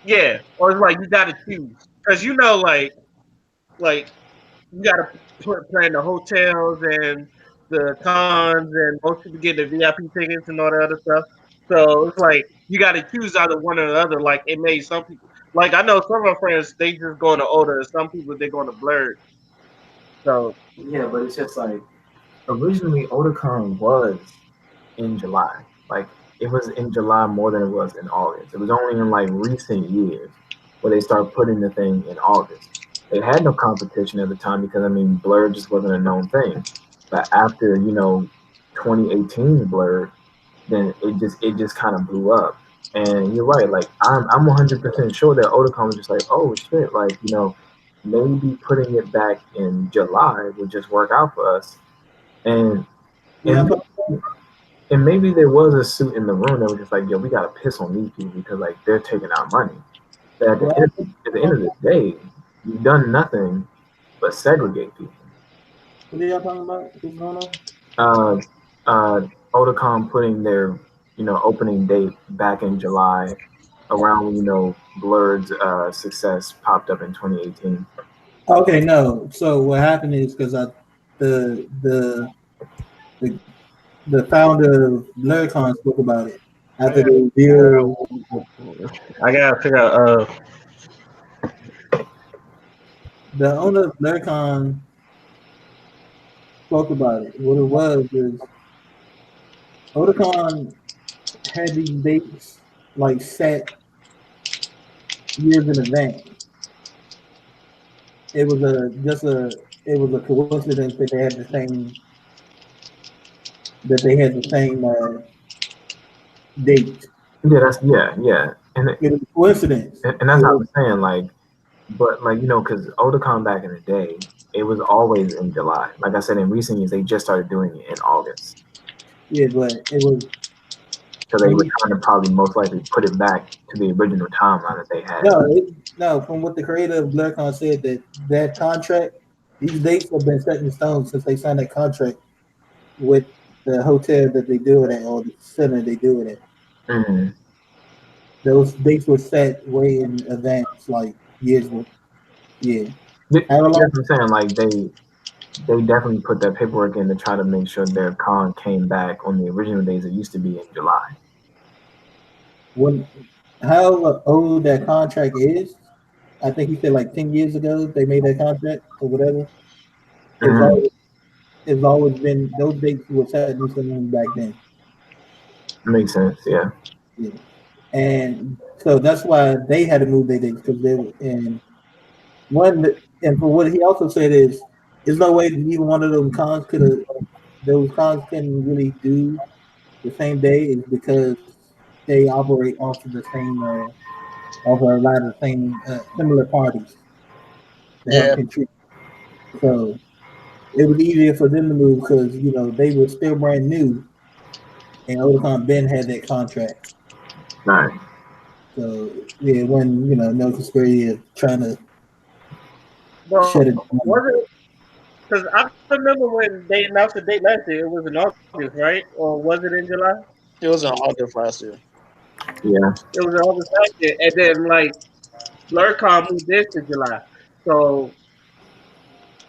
Yeah, or it's like you got to choose because like you got to plan the hotels and the cons, and most people get the VIP tickets and all that other stuff. So it's like you got to choose either one or the other. Like it made some people, like I know some of our friends, they just going to Oda, and some people they going to Blurred. So Yeah, but it's just like originally Otakon was in July. Like it was in July more than it was in August. It was only in like recent years where they started putting the thing in August. They had no competition at the time because I mean Blur just wasn't a known thing. But after 2018 Blur, then it just kind of blew up. And you're right. Like I'm 100% sure that Otakon was just like, oh shit, like maybe putting it back in July would just work out for us. And Yeah, and and maybe there was a suit in the room that was just like, yo, we gotta piss on these people because like they're taking our money. But at the end of the day, you've done nothing but segregate people. what are y'all talking about? What's going on? Uh, Otakon putting their opening date back in July, around when Blurred's success popped up in 2018. Okay, no. So what happened is because the the the the founder of Luricon spoke about it I after gotta the figure deal. out. I gotta figure out. The owner of Luricon spoke about it. What it was is Otakon had these dates like set years in advance. It was a coincidence that they had the same date. Yeah, yeah, It was a coincidence. and that's how I'm saying like, but like because Otakon back in the day, it was always in July. Like I said, in recent years, they just started doing it in August. Yeah, but it was So they were trying to probably most likely put it back to the original timeline that they had. no. From what the creator of BlurCon said, that contract, these dates have been set in stone since they signed that contract with the hotel that they do it at or the center they do it at. Mm-hmm. Those dates were set way in advance, like years. Yeah, That's how long? what I'm saying. Like they definitely put that paperwork in to try to make sure their con came back on the original days. It used to be in July. When how old that contract is? I think he said like 10 years ago they made that contract or whatever. It's Mm-hmm. always it's always been those dates were set in stone back then. Makes sense. Yeah. Yeah. and so that's why they had to move their dates because they were in one. And for what he also said is, there's no way that either one of them cons could have those cons couldn't really do the same day is because they operate off of the same off of a lot of the same similar parties that help Yeah, contribute. So it was easier for them to move because they were still brand new, and Oticon Ben had that contract. Right. So yeah, when no conspiracy of trying to shut it Bro, down. was it? Because I remember when they announced the date last year, it was in August, right? Or was it in July? it was in August last year. Yeah. It was in August last year, and then like Blurcon moved this to July. So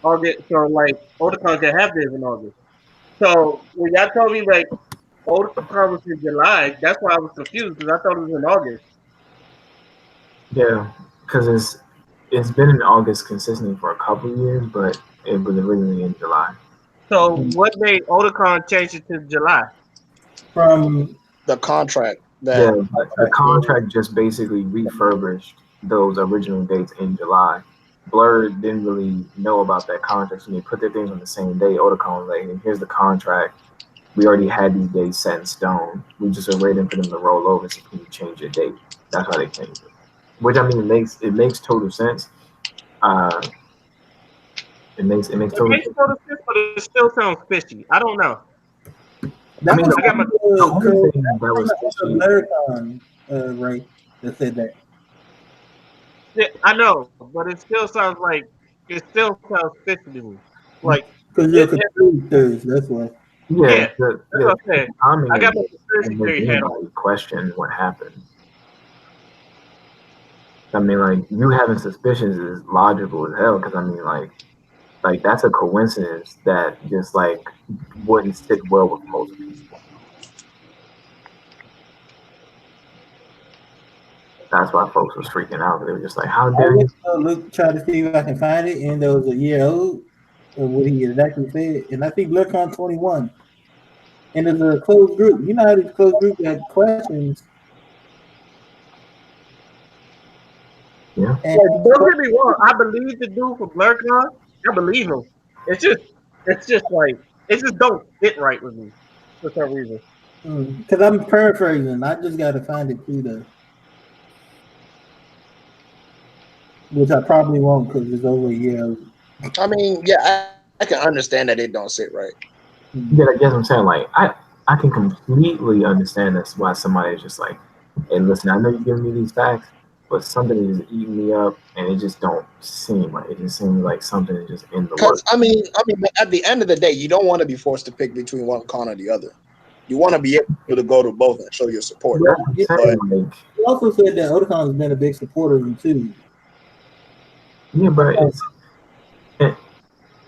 August, so like Oticon can have this in August. So when y'all told me like Oticon was in July, that's why I was confused because I thought it was in August. Yeah. Because it's been in August consistently for a couple of years, but it was originally in July. So what made Oticon change it to July? From The contract Yeah, that the contract just basically refurbished those original dates in July. Blur didn't really know about that contract, so they put their things on the same day. Oticon was like, "Hey, here's the contract. We already had these dates set in stone. We just are waiting for them to roll over. So can you change your date?" That's why they changed it. Which I mean, it makes total sense. Uh, it makes It total makes sense. total sense, but it still sounds fishy. I don't know. I that mean, was I got my the only from thing that was the fishy. Americon, right? That said that. yeah, I know, but it still sounds like it still sounds fishy to me. Like Because you're it conspirators, that's why. Yeah, yeah, that's yeah. what I'm saying. Timing I got is my what conspiracy will make theory hat on. anybody question what happened. I mean, like you having suspicions is logical as hell because I mean, like that's a coincidence that just like wouldn't sit well with most people. That's why folks was freaking out. They were just like, "How I dare went you?" to look, try to see if I can find it, and there was a year old of what he exactly said. And I think BlizzCon 21, and it's a closed group. You know how these closed groups have questions, Yeah, and Like, these don't get questions, me wrong. I believe the dude from Blurcon. I believe him. It's just, it's just like it just don't fit right with me for some reason. because I'm paraphrasing. I just got to find it too, though, which I probably won't because it's over a year old. I mean, yeah, I can understand that it don't sit right. yeah. I guess I'm saying like I can completely understand that's why somebody is just like, "Hey, listen, I know you're giving me these facts, but something is eating me up, and it just don't seem right. It just seems like something is just in the Because works." I mean, at the end of the day, you don't want to be forced to pick between one con or the other. You want to be able to go to both and show your support. But I'm Yeah, But saying like, he also said that Oticon has been a big supporter of him too. yeah, but it's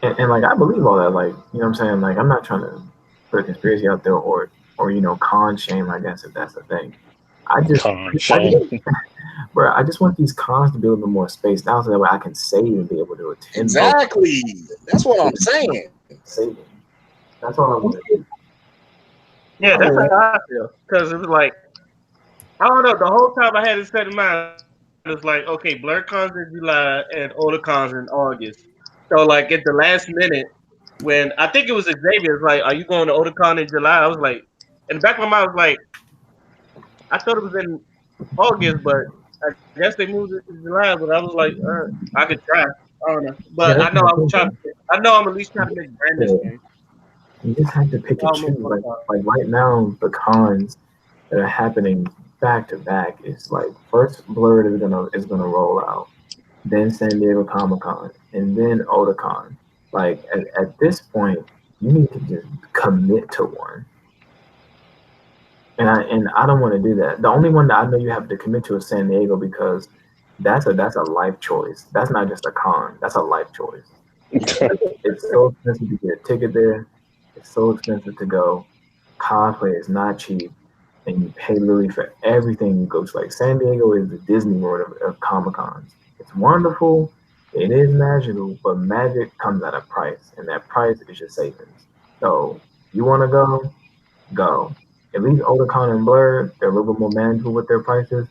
and like I believe all that. Like, you know what I'm saying? Like I'm not trying to put a conspiracy out there or con shame, I guess if that's the thing. I just Con I shame. just bro, I just want these cons to be a little bit more spaced out so that way I can save and be able to attend both exactly, that's what I'm saying. saving. That's all I want to do. Yeah, that's So how I feel. Because it was like I don't know. The whole time I had it set in mind, it was like, okay, BlurCon's in July and OlderCon's in August. So like at the last minute, when I think it was Xavier, was like, "Are you going to OlderCon in July?" I was like, in the back of my mind, I was like, I thought it was in August, but I guess they moved it to July. But I was like, I could try. I don't know, but I Yeah, know that's I'm my trying. thing. I know I'm at least trying to make brand this Yeah, game. you just have to pick I and don't know choose. Like OlderCon. like right now, the cons that are happening back to back is like first Blurred is gonna roll out, then San Diego Comic Con, and then Otakon. Like at this point, you need to just commit to one. And I don't want to do that. The only one that I know you have to commit to is San Diego because that's a life choice. That's not just a con. That's a life choice. It's so expensive to get a ticket there. It's so expensive to go. Cosplay is not cheap, and you pay literally for everything you go to. Like San Diego is the Disney World of Comic Cons. It's wonderful. It is magical, but magic comes at a price, and that price is your savings. So you want to go, go. At least Otakon and Blur, they're a little bit more manageable with their prices.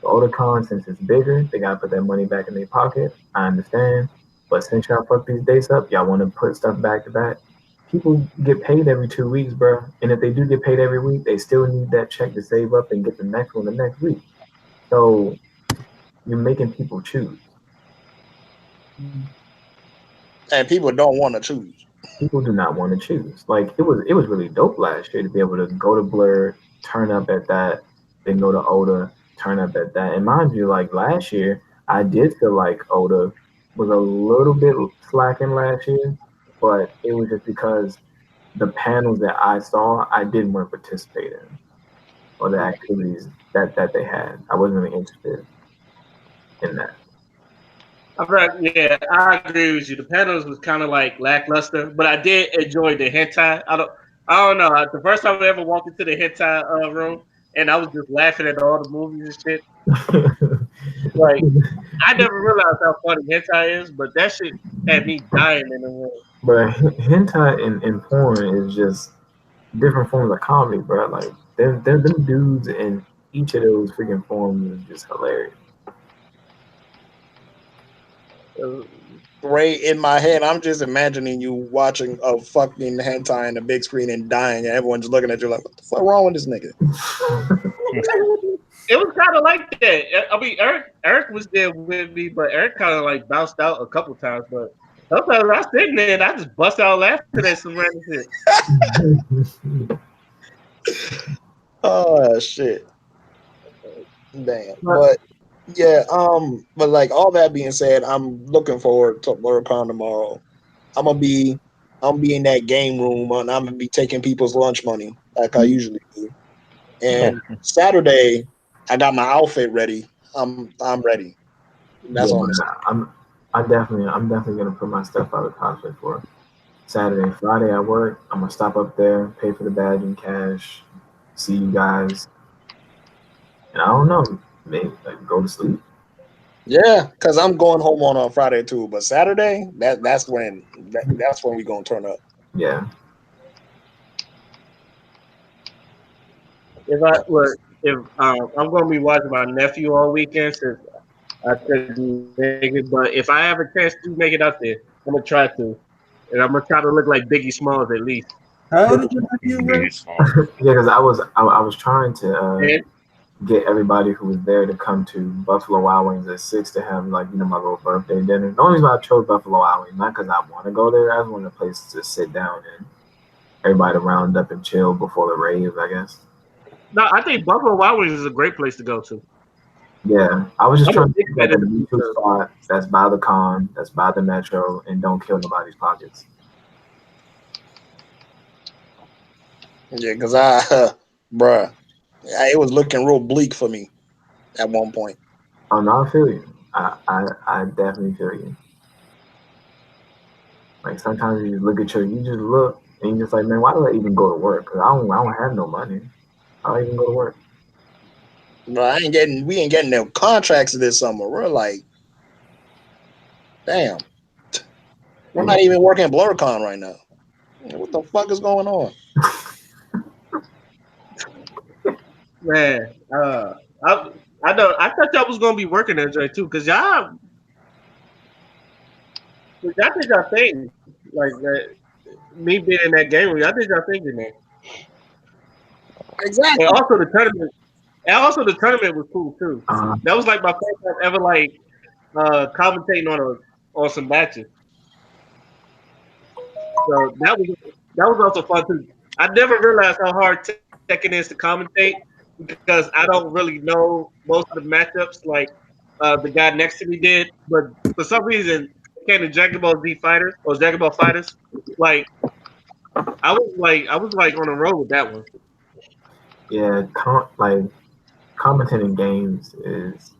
The Otakon, since it's bigger, they gotta put that money back in their pocket. I understand. But since y'all fuck these dates up, y'all wanna put stuff back to back. People get paid every 2 weeks, bro. And if they do get paid every week, they still need that check to save up and get the next one the next week. So you're making people choose. And people don't want to choose. People do not want to choose. Like it was really dope last year to be able to go to Blur, turn up at that, then go to Oda, turn up at that. And mind you, like last year, I did feel like Oda was a little bit slacking last year, but it was just because the panels that I saw, I didn't want to participate in, or the activities that they had. I wasn't really interested in that. Yeah, I agree with you. The panels was kind of like lackluster, but I did enjoy the hentai. I don't know. The first time I ever walked into the hentai room, and I was just laughing at all the movies and shit. Like, I never realized how funny hentai is, but that shit had me dying in the room. But hentai and porn is just different forms of comedy, bro. Like them dudes in each of those freaking forms is just hilarious. Right in my head, I'm just imagining you watching a fucking hentai on the big screen and dying, and everyone's looking at you like, "What the fuck wrong with this nigga?" It was kind of like that. I mean, Eric was there with me, but Eric kind of like bounced out a couple times. But sometimes I was sitting there and I just bust out laughing at some random shit. Oh shit! Damn, but yeah, but like all that being said, I'm looking forward to BlurCon tomorrow. I'm gonna be in that game room, and I'm gonna be taking people's lunch money like I usually do. And Saturday, I got my outfit ready. I'm ready. That's all I'm definitely gonna put my stuff out of cosplay for Saturday. Friday I work. I'm gonna stop up there, pay for the badge in cash, see you guys, and I don't know, maybe like go to sleep. Yeah, because I'm going home on Friday too. But Saturday, that's when we gonna turn up. Yeah. I'm gonna be watching my nephew all weekend since I couldn't make it, but if I have a chance to make it out there, I'm gonna try to, and I'm gonna try to look like Biggie Smalls at least. How old is your nephew, bro? Yeah, because I was trying to get everybody who was there to come to Buffalo Wild Wings at 6 to have like my little birthday dinner. The only reason I chose Buffalo Wild Wings, not because I want to go there, I just wanted a place to sit down and everybody to round up and chill before the rave, I guess. No, I think Buffalo Wild Wings is a great place to go to. Yeah, I was just trying to get a neutral spot that's by the con, that's by the metro, and don't kill nobody's pockets. Yeah, because bruh, it was looking real bleak for me at one point. Oh no, I feel you. I definitely feel you. Like sometimes you look at you just look and you're just like, man, why do I even go to work? Because I don't have no money. I don't even go to work. Bro, we ain't getting no contracts this summer. We're like, damn, we're not even working BlurCon right now. What the fuck is going on? Man, I thought y'all was gonna be working that joint too, cause y'all did y'all think like that. Me being in that game room, I did y'all thinking that. Exactly. And also the tournament was cool too. That was like my first time ever like commentating on some matches. So that was also fun too. I never realized how hard Tekken is to commentate because I don't really know most of the matchups like the guy next to me did. But for some reason, it came to Dragon Ball Z Fighters or Dragon Ball Fighters. Like I was like on a roll with that one. Yeah, commentating games is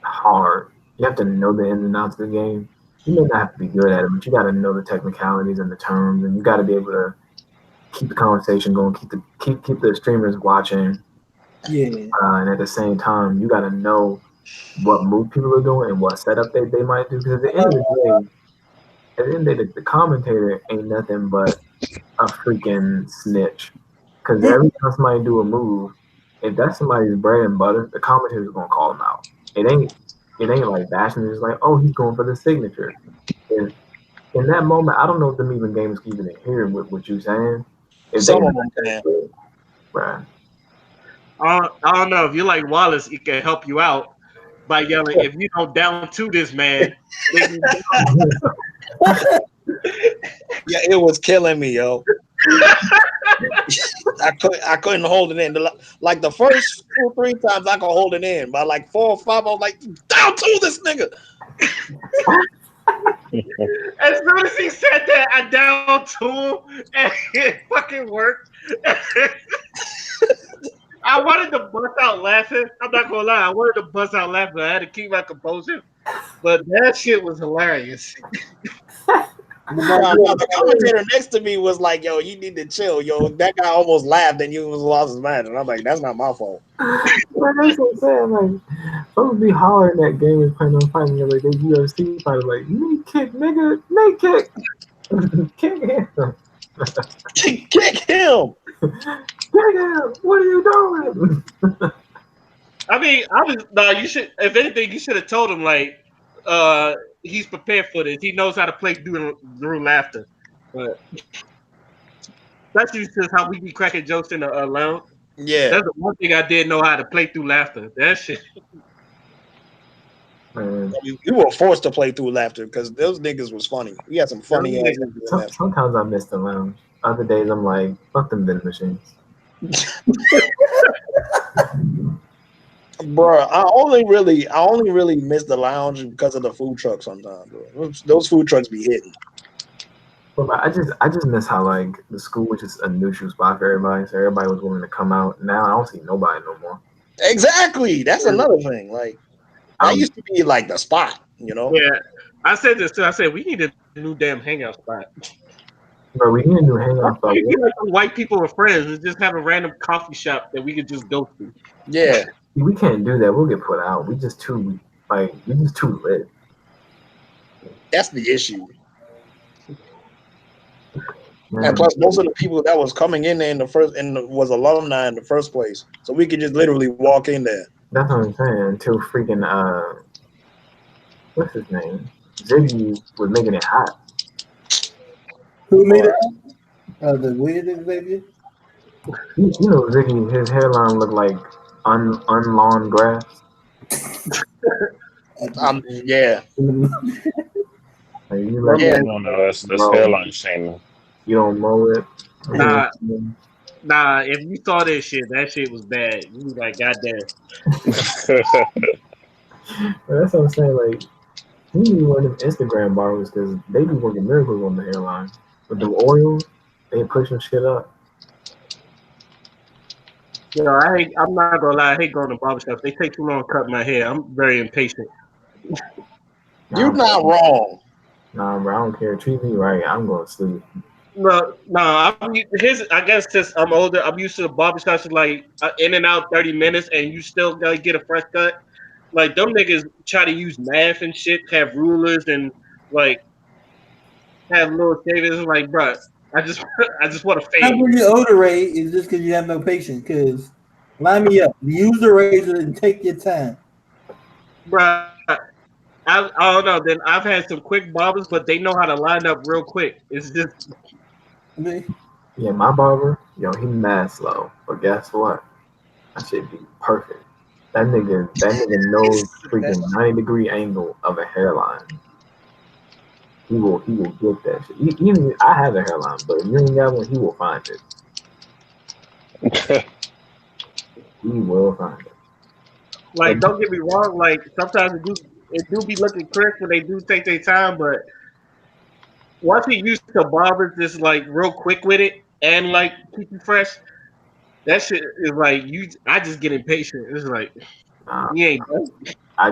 hard. You have to know the ins and outs of the game. You may not have to be good at it, but you got to know the technicalities and the terms, and you got to be able to keep the conversation going, keep the streamers watching. Yeah. And at the same time, you got to know what move people are doing and what setup they might do. Because at the end of the day, the commentator ain't nothing but a freaking snitch. Because every time somebody do a move, if that's somebody's bread and butter, the commentator's gonna call them out. It ain't like bashing. It's like, oh, he's going for the signature. And in that moment, I don't know if them even gamers can even hear what you saying. If they Some not of them that can. good, bruh. I don't know if you like Wallace, it can help you out by yelling. If you don't down to this man, then you Yeah, it was killing me, yo. I couldn't hold it in. Like the first 2 or 3 times I could hold it in, but like 4 or 5, I was like, down to this nigga. As soon as he said that, I down to him, and it fucking worked. I wanted to bust out laughing. I'm not gonna lie, I wanted to bust out laughing. I had to keep my composure, but that shit was hilarious. No, the commentator next to me was like, yo, you need to chill. Yo, that guy almost laughed and you was lost his mind. And I'm like, that's not my fault. Like that's what I'm saying. Like, folks be hollering at gamers playing on fighting. They're like, they UFC fighter, like, knee kick, nigga, knee kick. Kick him. Kick him. Kick him. What are you doing? I mean, you should. If anything, you should have told him like, he's prepared for this. He knows how to play through laughter. But that's just how we be cracking jokes in the lounge. Yeah. That's the one thing I did know how to play through laughter. That shit. Man, We were forced to play through laughter because those niggas was funny. We had some funny ass niggas in there. sometimes I miss the lounge. Other days I'm like, fuck them vending machines. Bro, I only really miss the lounge because of the food truck sometimes, bro. Those food trucks be hitting. But I just miss how like the school was just a neutral spot for everybody, so everybody was willing to come out. Now I don't see nobody no more. Exactly. That's another thing. Like that used to be like the spot, you know? Yeah, I said this too. I said we need a new damn hangout spot. Bro, we need a new hangout spot. We like some white people with friends and just have a random coffee shop that we could just go to. Yeah. We can't do that. We'll get put out. We just too lit. That's the issue. Man. And plus, most of the people that was coming in there was alumni in the first place, so we could just literally walk in there. That's what I'm saying. Until freaking what's his name? Ziggy was making it hot. Who made it? The weird Xavier. You know, Ziggy, his hairline looked like unlawn grass. Yeah. Like, you like, Yeah. No, that's hairline shaming. You don't mow it. Nah, if you saw this shit, that shit was bad. You was like, goddamn. That's what I'm saying. Like, he need one of them Instagram barbers because they be working miracles on the hairline. With the oils, they pushing shit up. You know, I'm not gonna lie, I hate going to barbershops. They take too long to cut my hair. I'm very impatient. You're not wrong. Nah, bro, I don't care. Treat me right. I'm going to sleep. No, I guess since I'm older, I'm used to the barbershops like in and out 30 minutes, and you still gotta get a fresh cut. Like them niggas try to use math and shit, have rulers and like have little shavings. Like, bruh, I just want to fade. How when you're older, Ray, is just because you have no patience. Because line me up, use the razor and take your time, bruh. I don't know. Then I've had some quick barbers, but they know how to line up real quick. It's just. Yeah, my barber, yo, he mad slow. But guess what? That shit be perfect. That nigga knows freaking 90-degree angle of a hairline. He will get that shit. Even I have a hairline, but if you ain't got one, he will find it. He will find it. Like, don't get me wrong. Like, sometimes it do be looking crisp when they do take their time, but once you used to barbers just like real quick with it and like keep you fresh, that shit is like I just get impatient. It's like you ain't done. I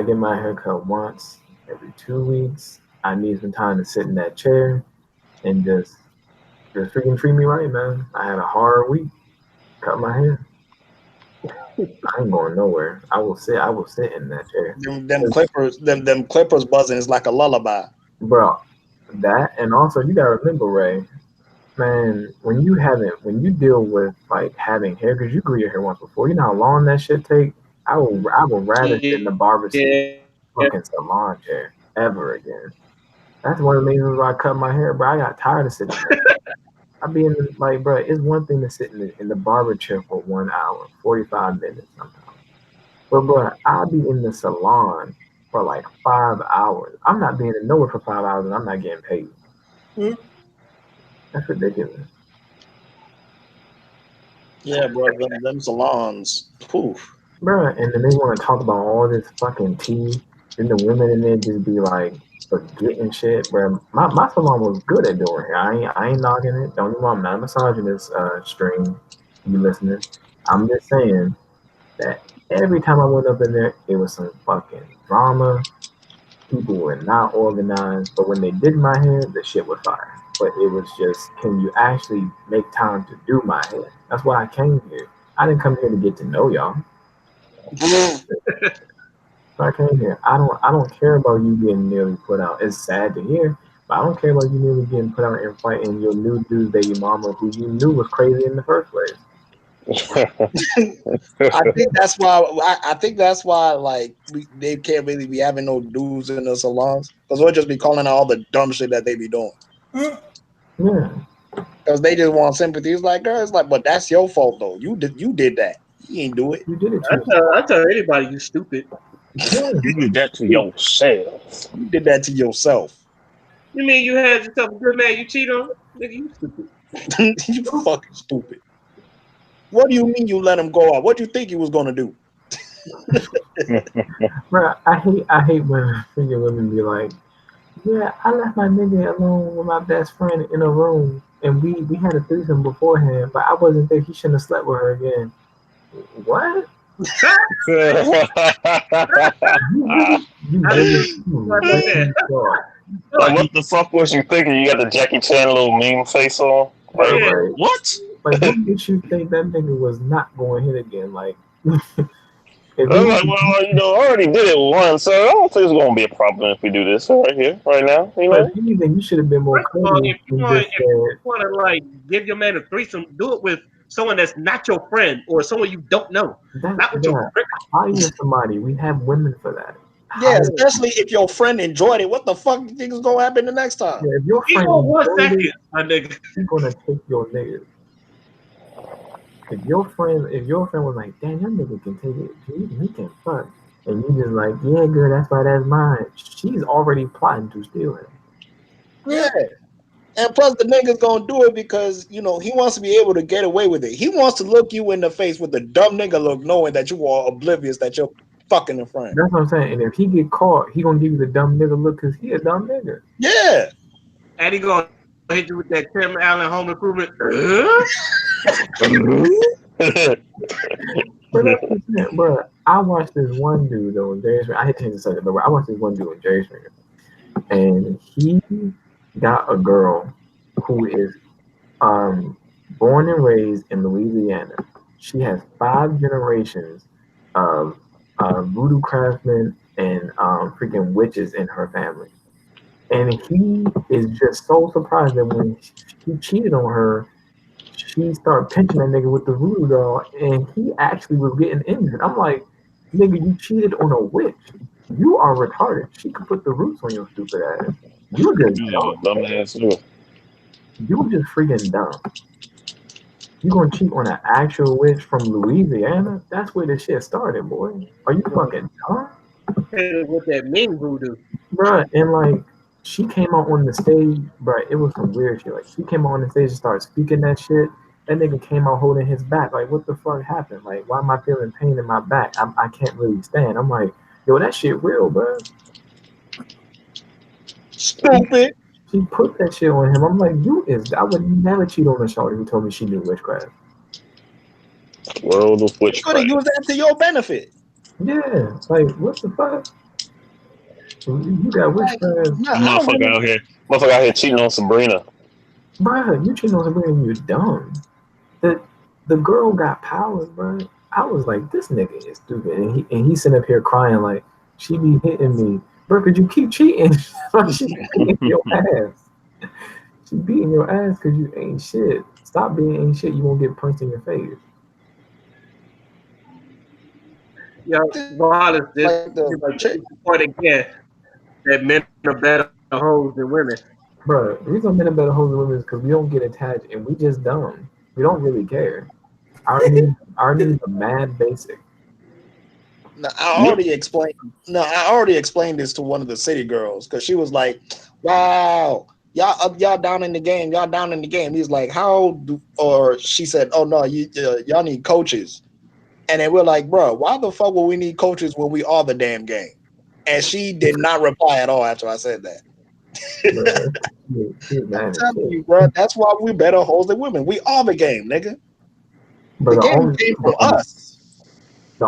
get my hair cut once every 2 weeks. I need some time to sit in that chair and just freaking treat me right, man. I had a hard week. Cut my hair. I ain't going nowhere. I will sit in that chair. Them clippers buzzing is like a lullaby. Bro, that and also you gotta remember, Ray, Man, when you deal with like having hair, because you grew your hair once before, you know how long that shit take. I will rather sit in the barber Yeah. seat fucking salon chair ever again. That's one of the reasons why I cut my hair, bro. I got tired of sitting in that. I be in the, like, bro. It's one thing to sit in the barber chair for 1 hour, 45 minutes sometimes. But bro, I'll be in the salon for like 5 hours. I'm not being in nowhere for 5 hours and I'm not getting paid. Hmm? That's ridiculous. Yeah, bro. Them salons. Poof. Bruh, and then they want to talk about all this fucking tea. Then the women in there just be like forgetting shit. Bruh, my salon was good at doing it. I ain't knocking it. Don't get me wrong, I'm not massaging this string. You listening? I'm just saying that every time I went up in there, it was some fucking drama. People were not organized. But when they did my hair, the shit was fire. But it was just, can you actually make time to do my hair? That's why I came here. I didn't come here to get to know y'all. I came here. I don't care about you getting nearly put out. It's sad to hear, but I don't care about you nearly getting put out and fighting your new dude's baby mama who you knew was crazy in the first place. I think that's why. I think that's why. Like they can't really be having no dudes in the salons because we'll just be calling out all the dumb shit that they be doing. Yeah, Because they just want sympathy. It's like, girl, it's like, but that's your fault though. You did that. You ain't do it. you did it to I yourself. tell anybody you stupid. Yeah, You did that to yourself. You did that to yourself. You mean you had yourself a good man you cheat on? Nigga, you stupid. You fucking stupid. What do you mean you let him go out? What do you think he was gonna do? bro. I hate when freaking women be like, yeah, I left my nigga alone with my best friend in a room, and we had a threesome beforehand, but I wasn't there. He shouldn't have slept with her again. What? You How did really, you you start about really that? thought, Like, what the fuck was you thinking? You got the Jackie Chan little meme face on? bro? Like, Yeah. what? Like, what makes you think that nigga was not going to hit again? Like, if I'm he, like, well, I already did it once, so I don't think it's going to be a problem if we do this right here, right now, but if anything, you should have been more First of all, courteous if you and want just if you said, want to like give your man a threesome, do it with someone that's not your friend or someone you don't know, that, not with your yeah, friend. hire somebody. We have women for that. Yeah, Hire, especially if your friend enjoyed it. What the fuck do you think is gonna happen the next time? yeah, if your He friend go 1 enjoyed second, it, my nigga. he's gonna take your nigga. If your friend was like, damn, that nigga can take it, he can fuck, and you just like, yeah, girl, that's why that's mine. She's already plotting to steal him. Yeah. And plus the nigga's gonna do it because he wants to be able to get away with it. He wants to look you in the face with a dumb nigga look, knowing that you are oblivious that you're fucking a friend. That's what I'm saying. And if he get caught, he gonna give you the dumb nigga look because he a dumb nigga. Yeah. And he gonna hit you with that Tim Allen home improvement. But that's what I'm saying, bro. I watched this one dude though in Jerry Springer. I hate to change the subject, but I watched this one dude in Jerry Springer, and he got a girl who is um born and raised in Louisiana. She has 5 generations of voodoo craftsmen and freaking witches in her family. And he is just so surprised that when he cheated on her, she started pinching that nigga with the voodoo doll, and he actually was getting injured. I'm like, nigga, you cheated on a witch. You are retarded. She could put the roots on your stupid ass. You just You dumb. a dumbass too. You just freaking dumb. You gonna cheat on an actual witch from Louisiana? That's where this shit started, boy. Are you fucking dumb? With that mean voodoo. Bruh, and like she came out on the stage, bruh, it was some weird shit. Like she came out on the stage and started speaking that shit. That nigga came out holding his back. Like, what the fuck happened? Like, why am I feeling pain in my back? I can't really stand. I'm like, yo, that shit real, bruh. Stupid. She put that shit on him. I'm like, I would never cheat on a shorty who told me she knew witchcraft. World of You could have witchcraft. used that to your benefit. Yeah, like, what the fuck? You got Like, witchcraft, no, I don't Motherfucker really. out here. Motherfucker out here cheating on Sabrina. bruh. You cheating on somebody and you're dumb. The the girl got powers, bro. I was like, this nigga is stupid, and he's sitting up here crying like she be hitting me, bro. Could you keep cheating? Like she's beating your ass. She beating your ass because you ain't shit. Stop being ain't shit. You won't get punched in your face. Yeah, Wallace, this Like the like chick. the point again that men are better hoes than women. Bro, the reason men are better hoes than women is because we don't get attached and we just dumb. We don't really care. Our needs are mad basic. No, I already explained. No, I already explained this to one of the city girls because she was like, "Wow, y'all down in the game. Y'all down in the game." He's like, "How do?" Or she said, "Oh no, y'all need coaches." And then we're like, "Bro, why the fuck will we need coaches when we are the damn game?" And she did not reply at all after I said that. Bro, she was I'm mad as telling shit. you, bro, that's why we better hoes than women. We are the game, nigga. But The game came from us. the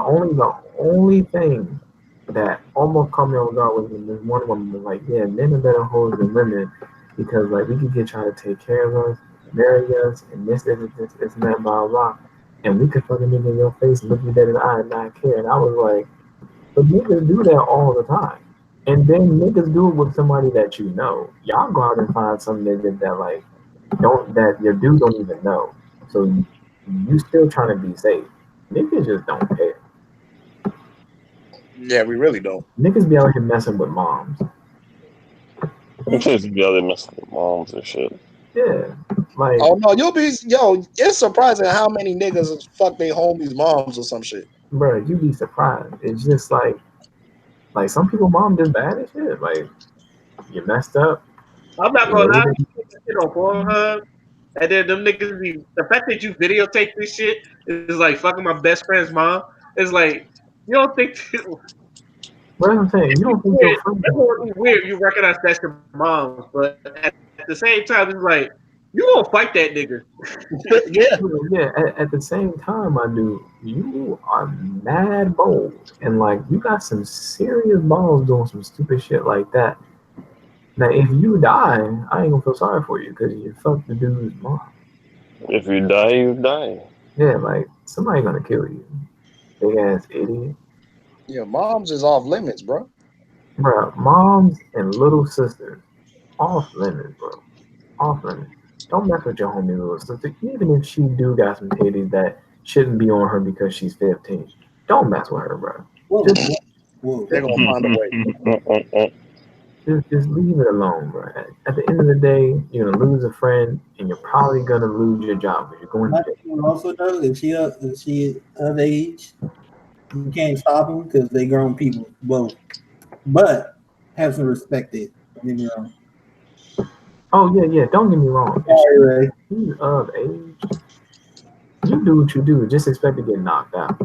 only thing that almost caught me on guard was when this one woman was like, "Yeah, men are better hoes than women because like we could get trying to take care of us, marry us, and this and that blah blah, and we could fucking nigga in your face and look you dead in the eye and not care." And I was like, "But niggas do that all the time." And then niggas do it with somebody that you know. Y'all go out and find some niggas that like don't that your dude don't even know. So you still trying to be safe. Niggas just don't care. Yeah, we really don't. Niggas be out here messing with moms. You just be out there messing with moms and shit. Yeah. Like, Oh no, it's surprising how many niggas fuck their homies' moms or some shit. bro, you be surprised. It's just like some people mom just bad as shit. Like you messed up. I'm not You gonna lie, raised it. you get on Pornhub, and then them niggas be the fact that you videotape this shit is like fucking my best friend's mom. It's like you don't think What I'm saying, you don't think your weird. friend That's gonna be weird. You recognize that's your mom's, but at the same time, it's like you gonna fight that nigga. Yeah. yeah, at the same time, I do. You are mad bold, and like you got some serious balls doing some stupid shit like that. Now, if you die, I ain't gonna feel sorry for you because you fucked the dude's mom. If you die, you die. Yeah, like somebody gonna kill you, big ass idiot. Yeah, moms is off limits, bro. Bro, moms and little sisters off limits, bro. Off limits. Don't mess with your homie little sister, even if she do got some titties that shouldn't be on her because she's 15. Don't mess with her, bro. Whoa, Just whoa. They're gonna find a way. just leave it alone, bro. At the end of the day, you're gonna lose a friend, and you're probably gonna lose your job because you're going My to jail. thing also though, if she of age, you can't stop them because they grown people both. But have some respect there. Don't get me wrong. Oh yeah. Don't get me wrong. Sorry, Ray. She's of age. You do what you do. Just expect to get knocked out.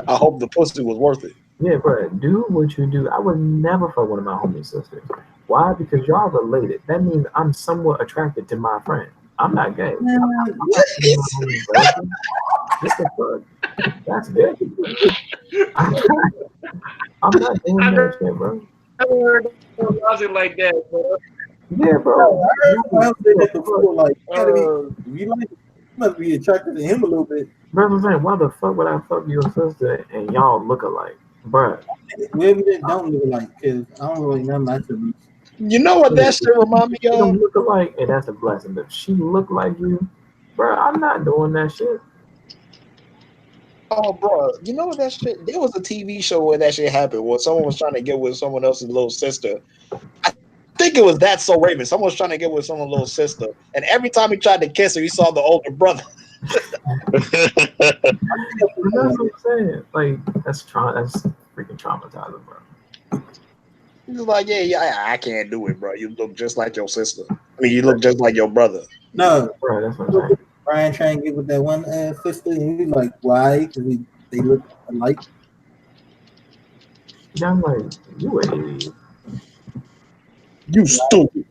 I hope the pussy was worth it. Yeah, bro. Do what you do. I would never fuck one of my homie sisters. Why? Because y'all related. That means I'm somewhat attracted to my friend. I'm not gay. I'm not fucking my homie's girlfriend. What the fuck? That's gay. I'm not, I'm not doing I that never shit, bro. heard no logic like that, bro. Yeah, bro. No, I heard someone else say that before. Like, you gotta be, Uh, if you like, you must be attracted to him a little bit. Bro, I'm saying, why the fuck would I fuck your sister and y'all look alike? Bruh. Maybe they don't look like, because I don't really know my attributes. You know what that shit remind me She of? don't look alike, and that's a blessing. But if she look like you, bro, I'm not doing that shit. Oh, bro, you know what that shit? There was a TV show where that shit happened, where someone was trying to get with someone else's little sister. I think it was That So Raven. Someone was trying to get with someone's little sister, and every time he tried to kiss her, he saw the older brother. But that's what I'm saying. Like, that's freaking traumatizing, bro. He's like, yeah, I can't do it, bro. You look just like your sister. I mean, you look just like your brother. No, Bro, that's what I'm saying. Brian trying to get with that one sister, and he's like, why? Because they look alike. Yeah, I'm like, you an idiot. You stupid.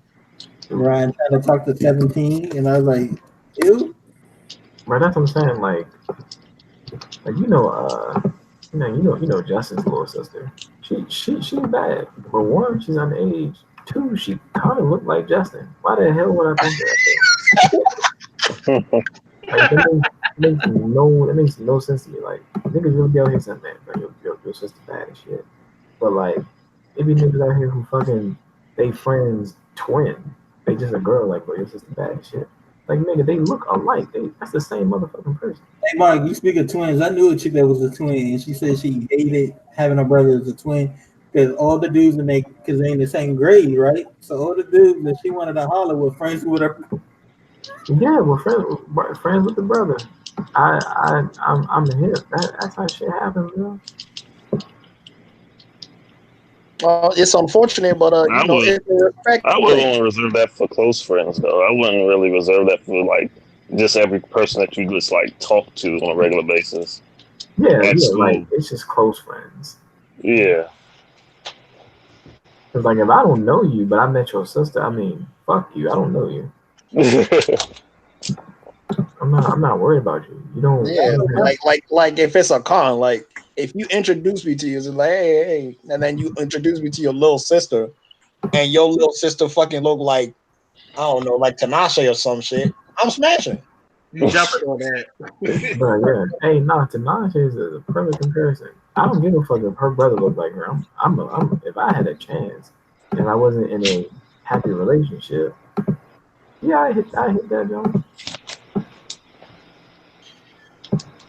Brian trying to talk to 17, and I was like, ew. Bro, that's what I'm saying. Like Justin's little sister. She's bad. But one, she's underage. Two, she kind of looked like Justin. Why the hell would I think that? Like, that makes no sense to me. Like, niggas really be out here saying, man, bro, your sister bad and shit. But like, it be niggas out here who fucking they friends twin. They just a girl, like, but it's just bad shit. Like, nigga, they look alike. That's the same motherfucking person. Hey, Mark, you speak of twins. I knew a chick that was a twin, and she said she hated having her brother as a twin because all the dudes because they in the same grade, right? So all the dudes that she wanted to holler were friends with her. Yeah, we're friends with the brother. I'm hip. That's how shit happens, bro. It's unfortunate, but I would. it's a respect I would thing. only reserve that for close friends, though. I wouldn't really reserve that for like just every person that you just like talk to on a regular basis Yeah, at like school. it's just close friends. Yeah. Cause like if I don't know you, but I met your sister, I mean, fuck you. I don't know you. I'm not worried about you. You don't. Yeah, like if it's a con, like if you introduce me to you, it's like hey, and then you introduce me to your little sister, and your little sister fucking look like I don't know, like Tinashe or some shit. I'm smashing. You jumping on that? But yeah, hey, nah, Tinashe is a perfect comparison. I don't give a fuck if her brother looked like her. If I had a chance and I wasn't in a happy relationship, yeah, I hit that joint.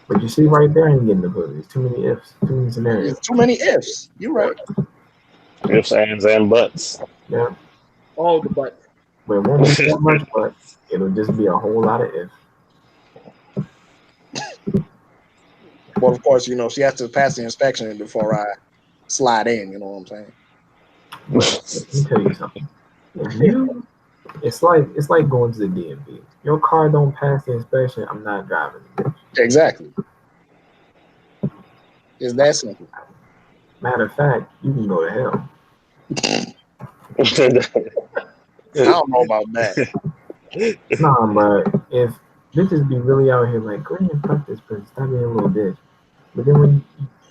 But you see right there, I ain't getting the pussy. There's too many ifs, too many scenarios. There's too many ifs. You're right. Ifs, ands, and buts. Yeah, All the butts. but it won't be that much, but it'll just be a whole lot of ifs. Well, of course, she has to pass the inspection before I slide in. You know what I'm saying? But let me tell you something. If you, it's like going to the DMV. Your car don't pass the inspection, I'm not driving it. Exactly. It's that simple. Matter of fact, you can go to hell. I don't know about that. Nah, but if bitches be really out here like, go ahead and fuck this pussy, stop being a little bitch. But then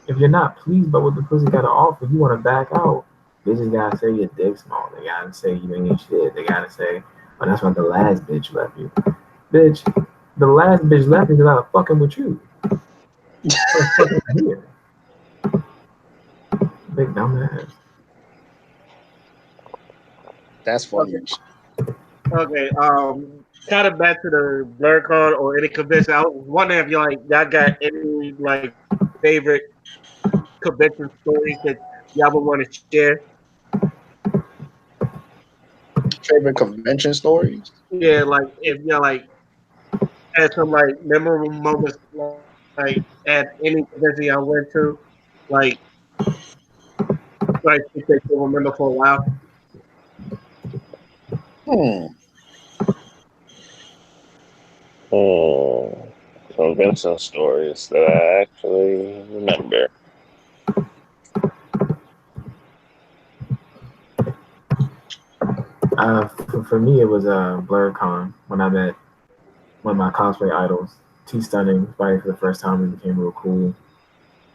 if you're not pleased by what the pussy got to offer, you want to back out. Bitches gotta say your dick small. They gotta say you ain't shit. They gotta say, oh, that's why the last bitch left you. Bitch, the last bitch left me because I was fucking with you. I was fucking here. Big dumbass. That's funny. Okay. Kind of back to the BlerdCon or any convention. I was wondering if y'all got any like favorite convention stories that y'all would want to share. Favorite convention stories? Yeah, like if y'all like had some like memorable moments like at any convention y'all went to, like shit that you remember for a while. Hmm. Convention stories that I actually remember. For me, it was BlerdCon when I met one of my cosplay idols, T Stunning, fighting for the first time. We became real cool.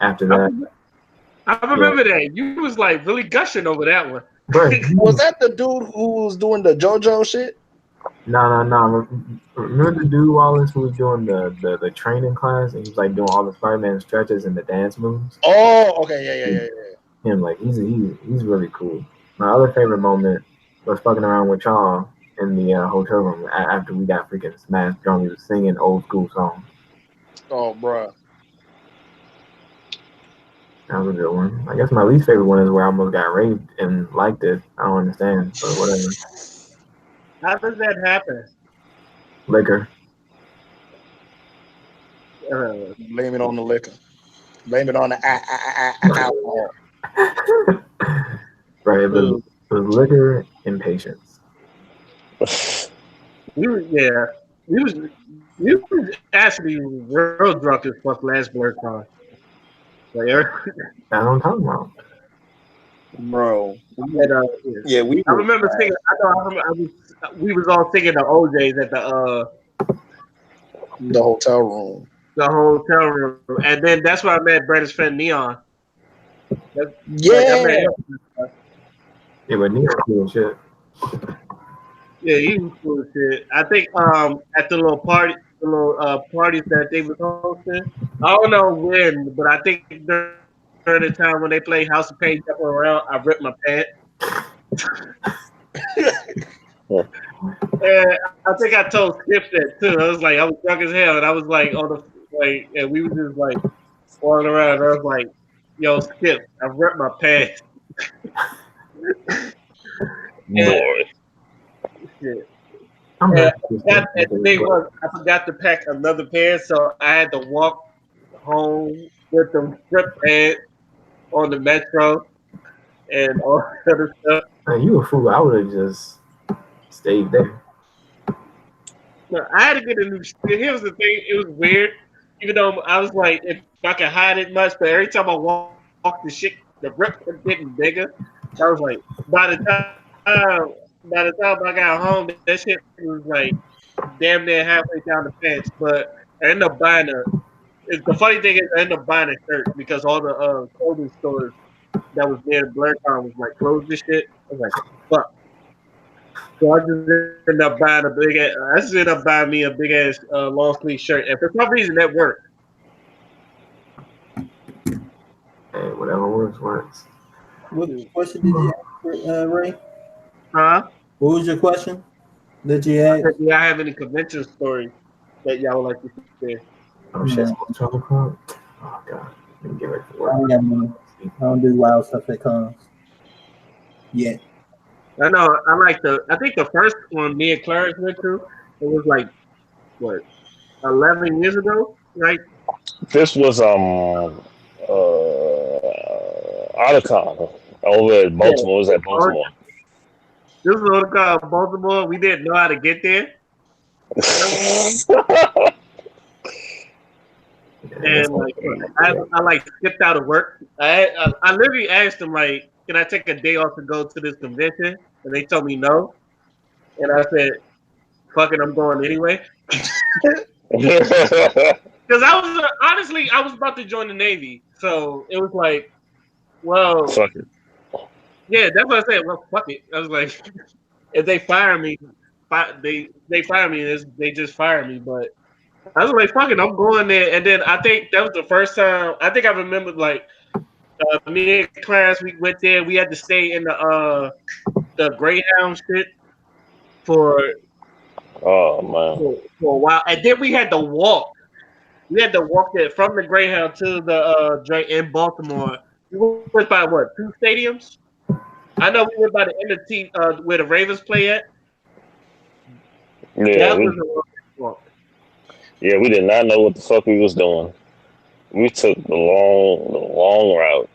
After that, I remember that you was like really gushing over that one. Was that the dude who was doing the JoJo shit? No. Remember the dude Wallace who was doing the training class and he was like doing all the Spider-Man stretches and the dance moves? Oh, okay, yeah. Him, like he's really cool. My other favorite moment was fucking around with y'all in the hotel room after we got freaking smashed drunk. We was singing old school songs. Oh, bruh. That was a good one. I guess my least favorite one is where I almost got raped and liked it. I don't understand, but whatever. How does that happen? Liquor. Blame it on the liquor. Blame it on the alcohol. Right, it was liquor and patience. We was actually real drunk as fuck last BlerdCon. Like, That's what I'm talking about. Bro. Yeah, I remember singing. We was all singing the OJ's at the hotel room. The hotel room, and then that's where I met Brandon's friend Neon. Yeah. Yeah, but Neon cool shit. Yeah, he was cool as shit. I think at the little parties that they was hosting. I don't know when, but I think during the time when they played House of Pain jumping around, I ripped my pants. And I think I told Skip that too. I was like, I was drunk as hell, and I was like on the like, and we was just like walking around. And I was like, "Yo, Skip, I ripped my pants." And Boy. shit. I'm And, happy to and the thing was, I forgot to pack another pair, so I had to walk home with them ripped pants on the metro and all that other stuff. Man, you a fool. I would have just stayed there. No, I had to get a new shit. Here was the thing, it was weird. Even though I was like, if I could hide it much, but every time I walked the shit, the rip kept getting bigger. I was like, by the time I got home, that shit was like damn near halfway down the pants. But I ended up buying the funny thing is I ended up buying a shirt because all the clothing stores that was near Blerds was like closed and shit. I was like, fuck. So I just ended up buying I just ended up buying me a big ass long sleeve shirt, and for some reason that worked. Hey, whatever works, works. What question did you ask, Ray? Huh? What was your question that you I asked? said, do y'all have any convention stories that y'all would like to share? Oh shit, No, 12 o'clock. Oh god, let me get ready for I work. don't got none. I don't do wild stuff that comes. Yeah. I know. I think the first one me and Clarence went to, it was like what 11 years ago, right? This was Otacon over at Yeah. Baltimore. It was at Baltimore. This was on the car in Baltimore. We didn't know how to get there, Yeah, and like I like skipped out of work. I literally asked them like, can I take a day off to go to this convention? And they told me no. And I said, fuck it, I'm going anyway. Because I was honestly I was about to join the Navy, so it was like, well, Fuck it. yeah, that's what I said. Well, fuck it. I was like, if they fire me, they fire me. They just fire me. But I was like, fuck it, I'm going there. And then I think that was the first time. I think I remember like me and Clarence, we went there. We had to stay in the Greyhound shit for Oh man. for a while, and then we had to walk. We had to walk there from the Greyhound to the joint in Baltimore. We went by what 2 stadiums? I know we went by the end of where the Ravens play at. Yeah, That was we a long walk. we did not know what the fuck we was doing. We took the long route.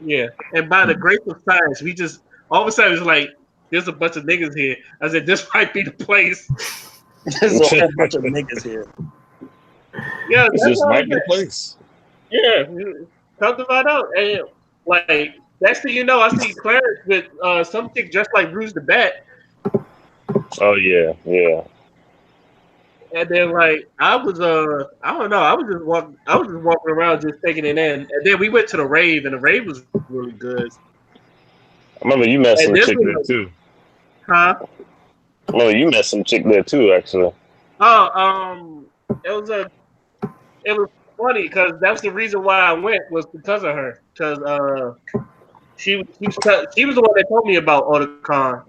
Yeah, and by the grace of science, we just all of a sudden it's like there's a bunch of niggas here. I said this might be the place. There's a whole bunch of niggas here. Yeah, This that's just what I might was be the at. place. Yeah, come to find out, and like next thing you know, I see Clarence with some chick dressed like Rouge the Bat. Oh yeah, yeah. And then like I don't know, I was just walking around just taking it in. And then we went to the rave and the rave was really good. I remember you met And some this chick was there too. huh? I remember you met some chick there too, actually. Oh, it was a it was funny because that's the reason why I went was because of her. Because she was the one that told me about Otakon.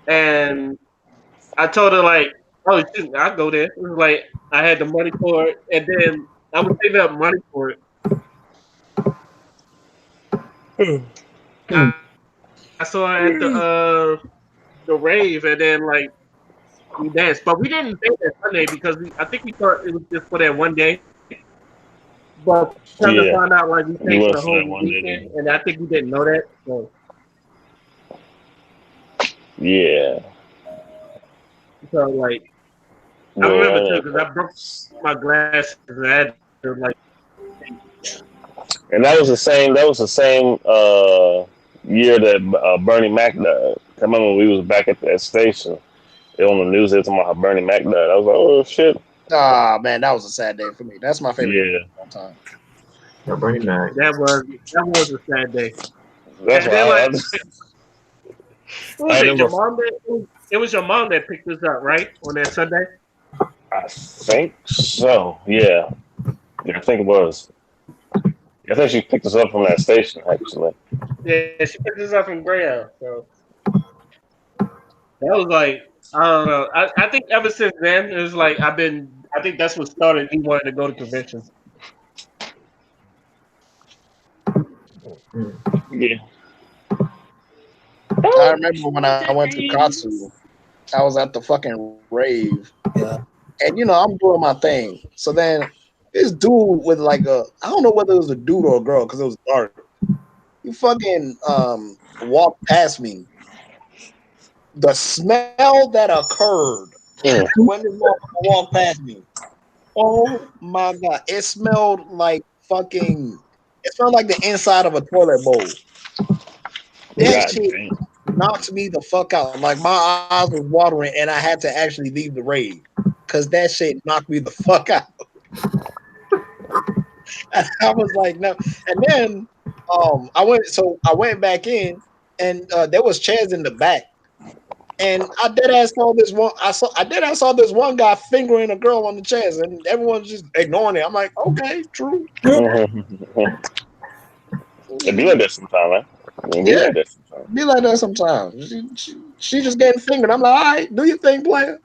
And I told her like, oh shit, I'll go there. It was like I had the money for it and then I was saving up money for it. I saw her at the rave, and then like we danced, but we didn't dance that Sunday because I think we thought it was just for that one day. But come to Yeah, find out, like we you stayed for went the for that whole one weekend, day. and I think we didn't know that. Yeah, So like I remember too yeah. because I broke my glasses and I had to like And that was the same. That was the same year that Bernie Mac died. I remember when we was back at that station. On the news, they talking about how Bernie Mac died. I was like, oh shit. Ah man, that was a sad day for me. That's my favorite Yeah, day of all time. Yeah, Bernie Mac. that was a sad day. that's And then why like who was I it? never. Your mom that it was your mom that picked us up, right? On that Sunday? I think so. Yeah, I think it was. I think she picked us up from that station actually. Yeah, she picked us up from Greyhound. So That was like I don't know. I think ever since then it was like I think that's what started me wanting to go to conventions. Mm. Yeah. I remember when I went to Katsu, I was at the fucking rave, Yeah. and I'm doing my thing. So then this dude with like I don't know whether it was a dude or a girl because it was dark. He fucking walked past me. The smell that occurred Mm. when this motherfucker walked past me. Oh my god! It smelled like fucking. It smelled like the inside of a toilet bowl. That God shit damn. knocked me the fuck out. Like my eyes was watering, and I had to actually leave the rave because that shit knocked me the fuck out. And I was like, no. And then I went back in, and there was chairs in the back. And I dead ass saw this one. I dead ass saw this one guy fingering a girl on the chest, and everyone's just ignoring it. I'm like, okay, true. Mhm. It be like that sometimes, man. It be Yeah, like that sometimes. be like that sometimes. She just getting fingered. I'm like, all right, do your thing, player.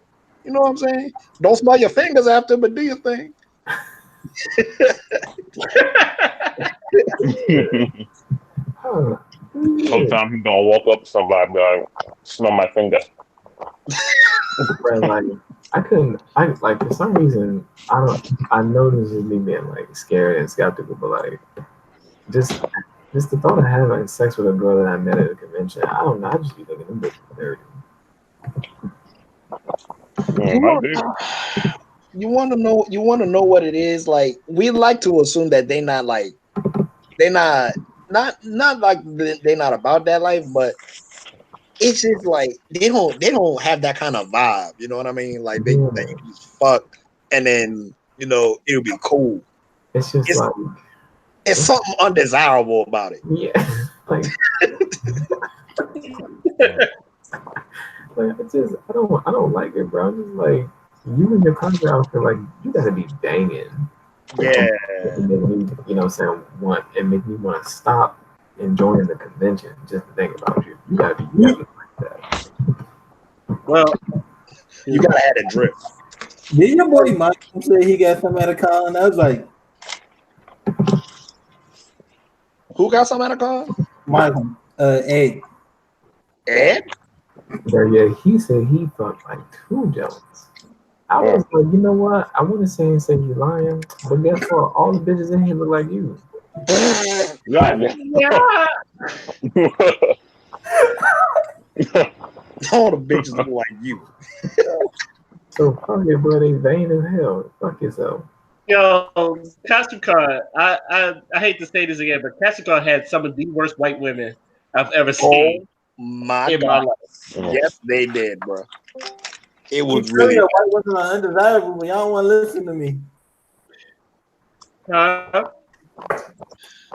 You know what I'm saying? Don't smell your fingers after, but do your thing. Huh. Yeah. Sometimes you gonna walk up to somebody and be like, smell my finger. But like I couldn't I like for some reason I know this is me being like scared and skeptical, but like just just the thought of having sex with a girl that I met at a convention, I don't know, I just be looking at them bitches dirty. You I want do. you want to know what it is like. We like to assume that they not like they not about that life, but it's just like they don't have that kind of vibe. You know what I mean? Like they that Yeah. you just fuck and then it'll be cool. It's just It's like it's something undesirable about it. yeah. Like I don't like it, bro. I'm just like you and your country outfit, like you gotta be banging Yeah, to make me, saying want and make me want to stop enjoying the convention just to think about you. You gotta be like that. Well, you gotta have a drip. Did your boy Mike say he got some at a con? I was like, Who got some at a con? Mike, Ed. Ed? But yeah, he said he felt like two Jones. I was like, you know what? I want to say you lying, but guess what? All the bitches in here look like you. God yeah. damn. All the bitches look like you. So fuck it, bro. They vain as hell. Fuck yourself. Yo, Castricon, I hate to say this again, but Castricon had some of the worst white women I've ever seen Oh my in my god. life. Yes, they did, bro. It Keep was telling really you white women are undesirable, but y'all don't want to listen to me. Huh?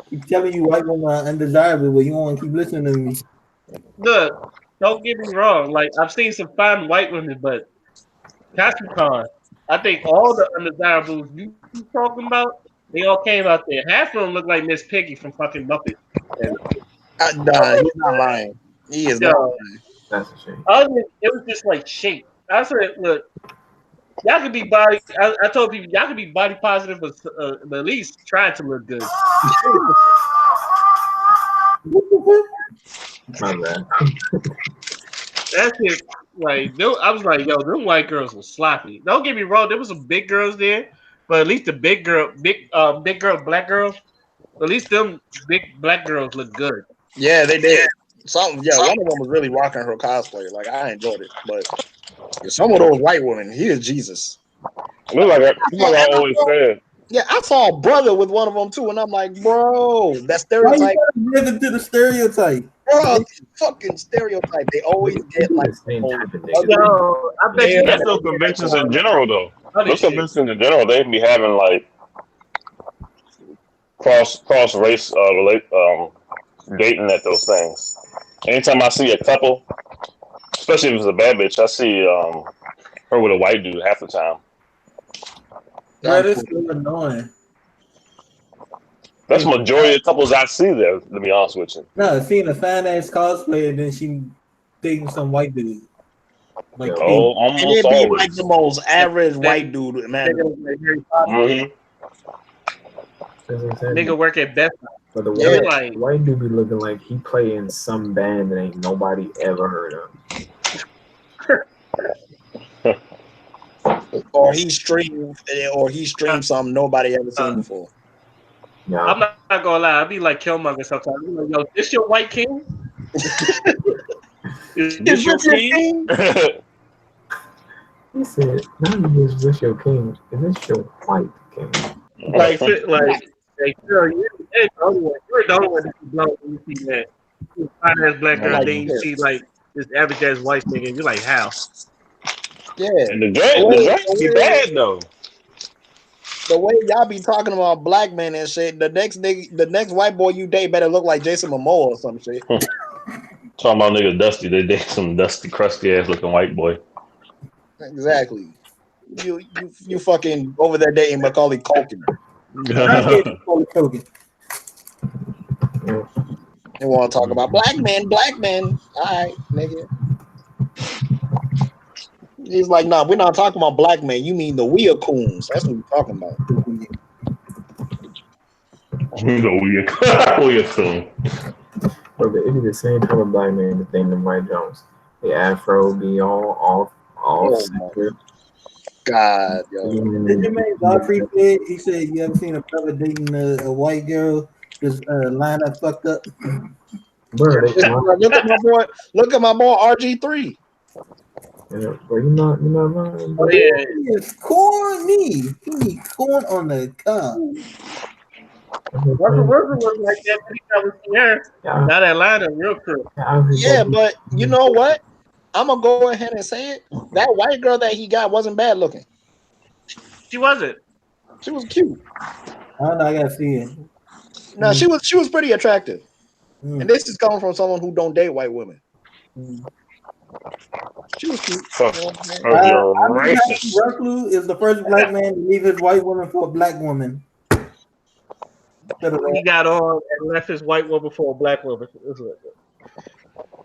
Keep telling you white women are undesirable, but you don't want to keep listening to me. Look, don't get me wrong. Like I've seen some fine white women, but Castricon, I think all the undesirables you talking about, they all came out there. Half of them look like Miss Piggy from fucking Muppets. And nah, he's not lying. He is not yo, lying. That's a shame. it was just like shape. I said, look, y'all could be body. I told people y'all could be body positive, but at least try to look good. My bad. That's it. Like I was like, yo, them white girls were sloppy. Don't get me wrong, there was some big girls there, but at least the big girl, black girls. At least them big black girls look good. Yeah, they did. One of them was really rocking her cosplay. Like I enjoyed it, but some of those white women, he is Jesus. It's like I always said. Yeah, I saw a brother with one of them too, and I'm like, bro, that Why you stereotype, gotta give it to the stereotype? bro, fucking stereotype. They always They get be like the same those type of niggas. ugly, Yo, I bet you pale, that's That's those conventions in general, though. other Those shit. conventions in general, they be having like cross race dating at those things. Anytime I see a couple, especially if it's a bad bitch, I see her with a white dude half the time. Bro, this is so annoying. That's the majority of couples I see there. To be honest with you, No, seeing a fine ass cosplayer, then she dating some white dude. Like Yo, King. And almost it be like always. the most average That white dude, man. nigga like Harry Potter. Mm-hmm. that's what I'm saying. Nigga work at Best Buy. But the Yeah. Be white like, white dude be looking like he play in some band that ain't nobody ever heard of. Or he streamed something nobody ever seen before. Yeah. I'm not gonna lie. I be like Killmonger sometimes. I be like, yo, this your white king? Is Is this your this your king? king? He said, "Not only is this your king, is this your white king?" Like, sure, you're the only one. You're the only one that can blow when you see that. You find ass black I'm girl, like, then you see like this average ass white nigga, and you're like, how? yeah. And the The draft be way, bad though. the way y'all be talking about black men and shit, the next white boy you date better look like Jason Momoa or some shit. Talking about nigga Dusty, they date some dusty, crusty ass looking white boy. Exactly. You fucking over there dating Macaulay Culkin. I hate Macaulay Culkin. They want to talk about black men. All right, nigga. He's like, nah, we're not talking about black men. You mean the Weacoons. That's what we're talking about. Weird coon. But it be the same type of black man that think them white Jones. The afro be all Oh my center. God, yo. Did your man Godfrey said? He said, "You ever seen a brother dating a white girl just line up fucked up?" Bro, Look at my boy RG3. but you know, lying, Oh bro. yeah, He is corny. He need corn on the cob. Russell Wilson was like that when he got with Sierra. Yeah, Now that line is real crook. Yeah, but you know what? I'm gonna go ahead and say it. That white girl that he got wasn't bad looking. She wasn't. She was cute. I don't know. I gotta see it. No, she was pretty attractive. Mm. And this is coming from someone who don't date white women. Mm. She was cute. Fuck. You know what I'm saying? You're I'm just happy racist. Russell is the first black man to leave his white woman for a black woman. He got on and left his white woman for a black woman.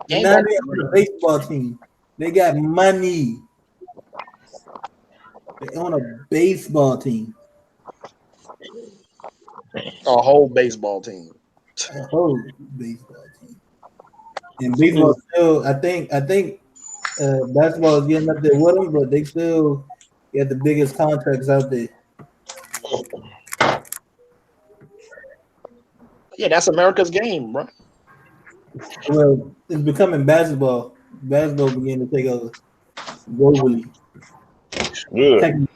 And now they on the baseball team. They got money. They on a baseball team. A whole baseball team. A whole baseball team. And baseball still, I think basketball is getting up there with them, but they still get the biggest contracts out there. Yeah, that's America's game, bro. Well, it's becoming basketball. Basketball beginning to take over globally. Good.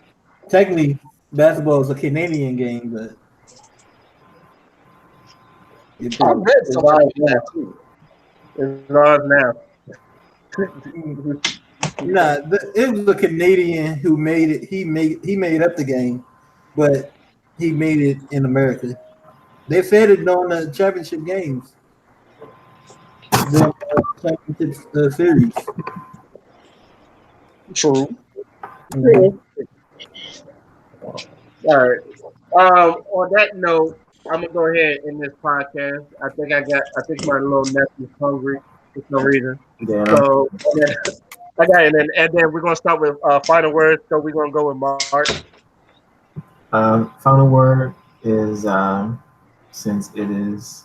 Technically, basketball is a Canadian game, but I read something like that too. It's ours now. it was a Canadian who made it. He made up the game, but he made it in America. They said it on the championship games, the championship series. True. Mhm. All right. On that note, I'm gonna go ahead in this podcast. I think my little nephew's hungry for some reason. Yeah. So yeah, I got it. And then we're gonna start with final words. So we're gonna go with Mark. Final word is since it is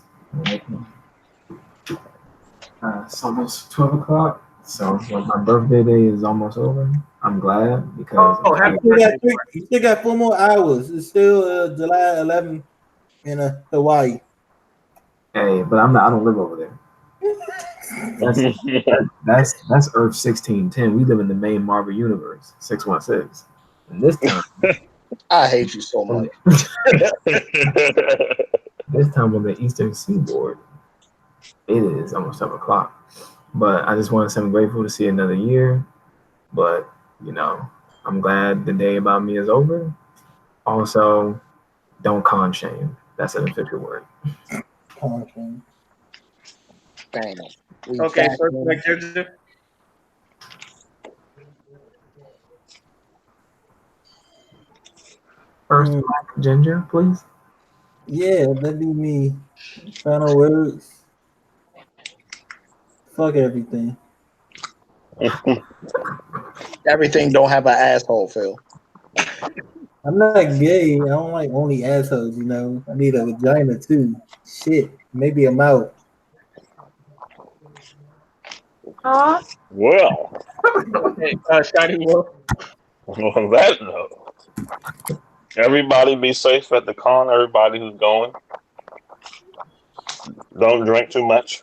it's almost 12 o'clock, so my birthday day is almost over. I'm glad because Happy You still got 4 more hours. It's still July 11th in Hawaii. hey, but I don't live over there. That's Earth 1610. We live in the main Marvel universe 616. And this time, I hate you so much. this time on the Eastern Seaboard, it is almost 7 o'clock. But I just want to say I'm grateful to see another year. But I'm glad the day about me is over. Also, don't con shame. That's an official word. Damn. Okay, first Ginger. First, Ginger, please. Yeah, that'd be me. Final words. Fuck everything. Everything don't have an asshole, Phil. I'm not gay. I don't like only assholes. You know, I need a vagina too. Shit, maybe a mouth. Well, Hey, Shiny Wolf. on that note, everybody be safe at the con. Everybody who's going, don't drink too much.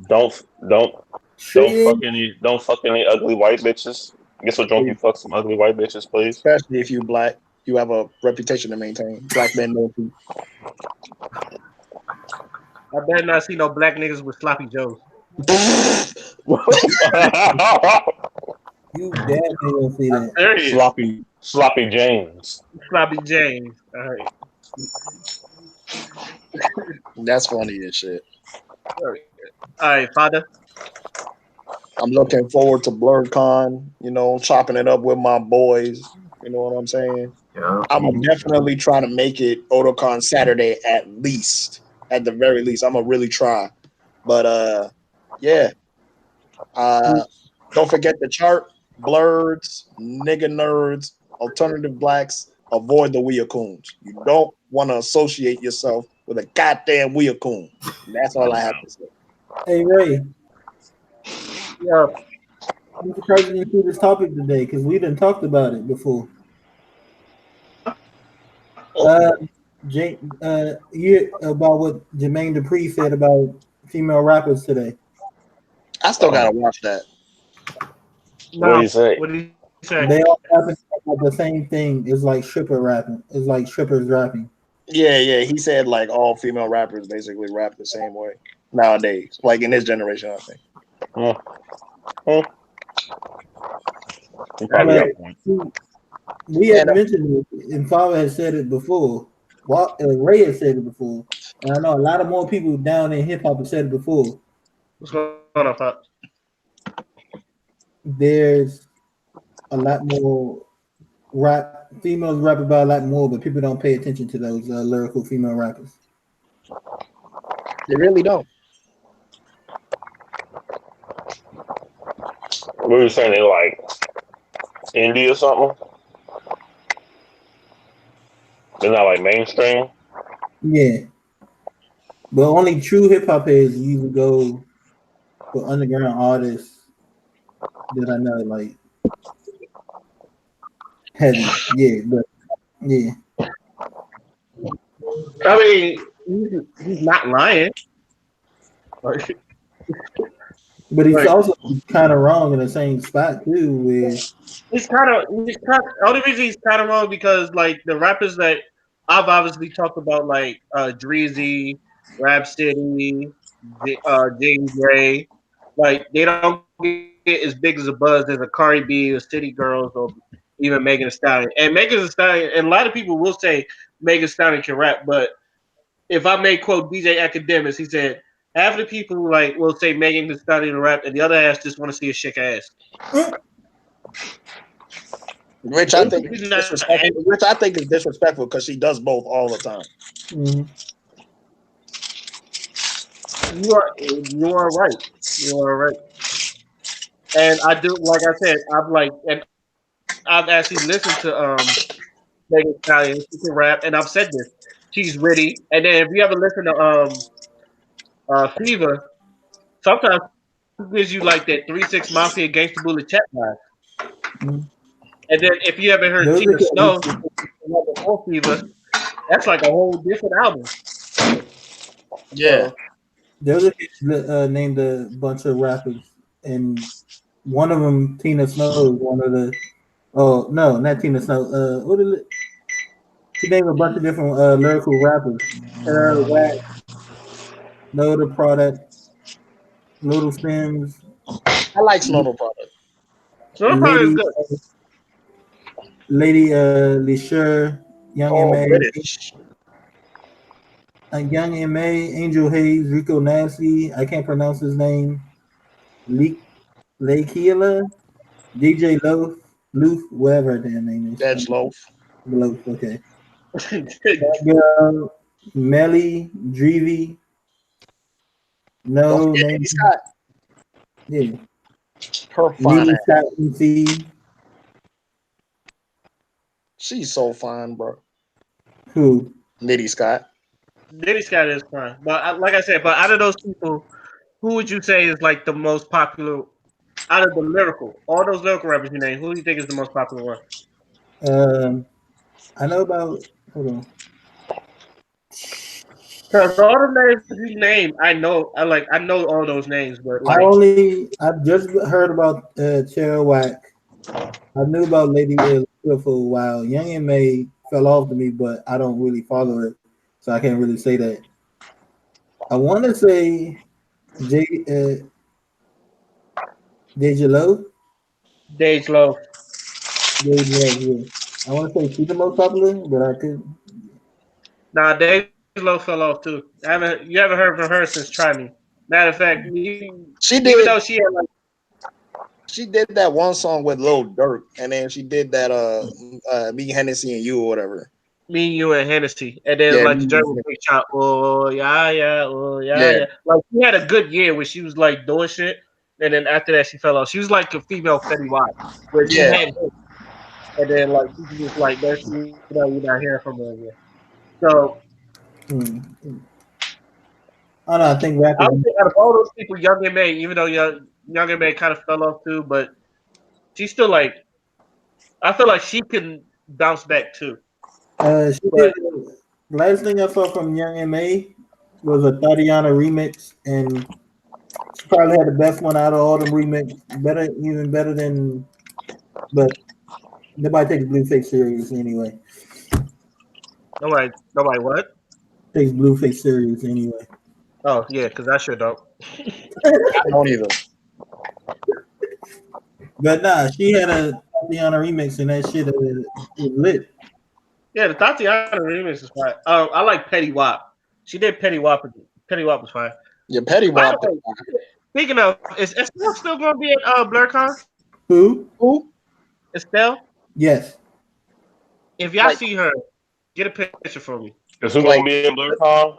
Don't don't Shit. don't fuck any ugly white bitches. Get so drunk you fuck some ugly white bitches, please. Especially if you black, you have a reputation to maintain. Black men know people. I better not see no black niggas with sloppy joes. You definitely gonna see I'm that. serious. sloppy James. Sloppy James. All right. That's funny as shit. All right, father. I'm looking forward to BlurCon, chopping it up with my boys. You know what I'm saying? Yeah. I'm gonna definitely try to make it Otakon Saturday at least. At the very least. I'm gonna really try. But yeah. Don't forget the chart. Blerds, nigga nerds, alternative blacks, avoid the Weacoons. You don't want to associate yourself with a goddamn Weacoon. That's all I have to say. Hey Ray, Yeah. I'm surprised you didn't do this topic today because we didn't talked about it before. Uh, you about what Jermaine Dupri said about female rappers today. I still gotta watch that. What do No. you say? What do you say? They all rapping about the same thing. It's like stripper rapping. It's like strippers rapping. Yeah. He said like all female rappers basically rap the same way nowadays. Like in this generation, I think. Hmm. Hmm. You probably But got a point. we had And mentioned it, and Father had said it before. Ray had said it before. And I know a lot of more people down in hip hop have said it before. What's going on, Pop? There's a lot more females rap about a lot more, but people don't pay attention to those lyrical female rappers. they really don't. What were you saying? They like indie or something? They're not like mainstream. Yeah, but only true hip hop heads usually go for underground artists that I know like heavy. Yeah, but yeah, I mean, he's not lying. Like, but he's like also kind of wrong in the same spot too. Where he's kind of only reason he's kind of wrong because like the rappers that I've obviously talked about like Dreezy, Rap City, James Ray, like they don't get as big as a buzz as a Cardi B or City Girls or even Megan Thee Stallion. And Megan Thee Stallion, and a lot of people will say Megan Thee Stallion can rap, but if I may quote DJ Academics, he said half the people like will say Megan Thee Stallion can rap, and the other half just want to see a shake ass. Which I think is disrespectful. Which I think is disrespectful because she does both all the time. mm-hmm. You are right. You are right. And I do, like I said, I've actually listened to Megan Stallion. She can rap, and I've said this. She's witty. And then if you ever listen to Fever, sometimes she gives you like that 3-6 Mafia Gangsta Bullet chat vibe. Mm-hmm. And then if you ever heard Those Tina Snow are before Fever, that's like a whole different album. Yeah. So those are named a bunch of rappers, and one of them, Tina Snow, is one of the. Oh no, not Tina Snow. What is it? She named a bunch of different lyrical rappers. Her, Wax, No the Product, Little Sims, I like Snow Product. Snow Product is Lady good. Lady Leshurr, Young Oh, M.A., British. Young M.A., Angel Hayes, Rico Nasty, I can't pronounce his name, Lakeela, DJ Loaf, whatever her damn name is. Edge Loaf. Loaf, okay. That girl, Melly, Dreevy, Don't no forget name. Eddie Scott. Yeah. Her fine Nitty ass. Scott MC. She's so fine, bro. Who? Nitty Scott. Diddy Scott is fine, but like I said, but out of those people, who would you say is like the most popular out of the lyrical? All those lyrical rappers you name, who do you think is the most popular one? Um, I know about. Hold on. Because all the names you name, I know all those names, but like I've just heard about Cheryl Wack. I knew about Lady for a while. Young and May fell off to me, but I don't really follow her, so I can't really say that. I want to say J Deja Low. Dage Low. Deja Low, yeah. I want to say she's the most popular, but I could. Nah, Dage Low fell off too. You haven't heard from her since Try Me. Matter of fact, She even though did. she had like She did that one song with Lil Durk, and then she did that Me Hennessy and You or whatever. Me, you, and Hennessy, and then Yeah, like the German big shot. Oh yeah, yeah. Like she had a good year where she was like doing shit, and then after that she fell off. She was like a female Fetty Wap, where she yeah. had hits, and then like she was just like that's you're not hearing from her again. So Hmm. I don't know. I think I rappers. would say out of all those people, Young and May, even though Young and May kind of fell off too, but she's still like I feel like she can bounce back too. She did. But Last thing I saw from Young and May was a Tatiana remix, and she probably had the best one out of all them remix. Better, even better than. But nobody takes Blueface serious anyway. nobody what? Takes Blueface serious anyway. Oh yeah, because I sure don't. I don't either. But nah, she had a Tatiana remix, and that shit was lit. Yeah, the Tatiana remix is fine. I like Petty Wap. She did Petty Wap. Petty Wap was fine. Your Petty By the Wap. way, speaking of, is Estelle still going to be at BlurCon? Who? Who? Estelle, Yes. if y'all Like, see her, get a picture for me. Is who gonna like be in BlurCon?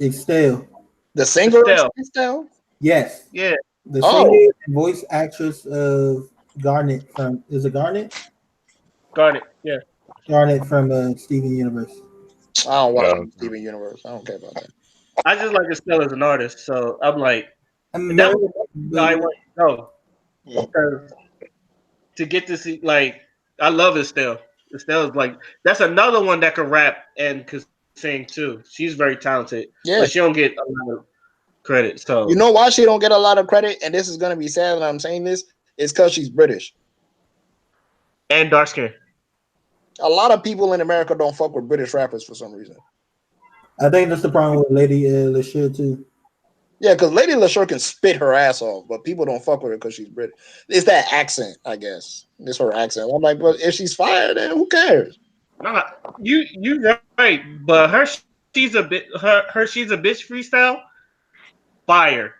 Estelle. the singer Estelle, Estelle? Yes. yeah, The singer Oh, and voice actress of Garnet from is it Garnet? Garnet, yeah. Garnet from Steven Universe. I don't watch Yeah. Steven Universe. I don't care about that. I just like Estelle as an artist, so I'm like, I mean, that no, was but I want to go because to get to see, like, I love Estelle. Estelle's like that's another one that can rap and can sing too. She's very talented, but she Yeah. don't get a lot of credit. You So know why she don't get a lot of credit? And this is gonna be sad that I'm saying this. It's because she's British. and dark skin. A lot of people in America don't fuck with British rappers for some reason. I think that's the problem with Lady Lashir too. Yeah, because Lady LaSure can spit her ass off, but people don't fuck with her because she's British. It's that accent, I guess. It's her accent. I'm like, but if she's fired, then who cares? Nah, you right, but she's a bitch freestyle fire.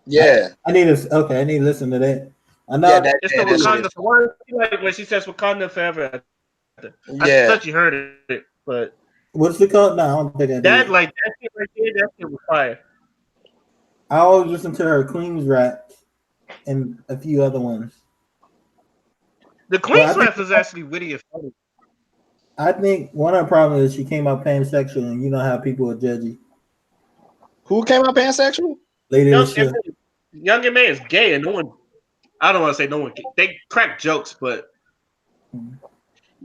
Yeah, I need to okay. I need to listen to that. I yeah, know. It's the that shit is Wakanda one like when she says Wakanda forever. I thought you yeah. heard it, but What's it called? No, I don't think I did. that shit right there, that shit was fire. I always listen to her Queen's rap and a few other ones. The But Queen's rap is actually witty and funny. I think one of the problems is she came out pansexual, and you know how people are judgy. Who came out pansexual? Lady Young Lashir. Young and Man is gay, and no one. I don't want to say no one. They crack jokes, but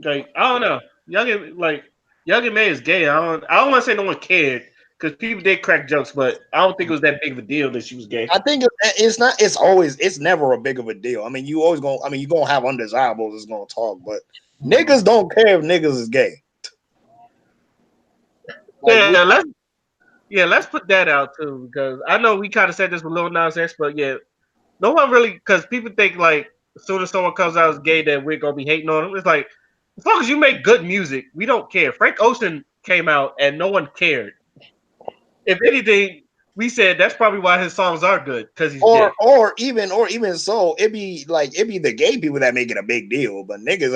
like I don't know. Young and May is gay. I don't want to say no one cared because people did crack jokes, but I don't think it was that big of a deal that she was gay. I think it's not. It's never a big of a deal. I mean, you always gonna. I mean, you gonna have undesirables that's gonna talk, but niggas don't care if niggas is gay. Like we, Yeah, let's put that out too because I know we kind of said this with Lil Nas X, but yeah, no one really because people think like as soon as someone comes out as gay that we're gonna be hating on them. It's like as long as you make good music, we don't care. Frank Ocean came out and no one cared. If anything, we said that's probably why his songs are good because he's gay. or even so, it be the gay people that make it a big deal, but niggas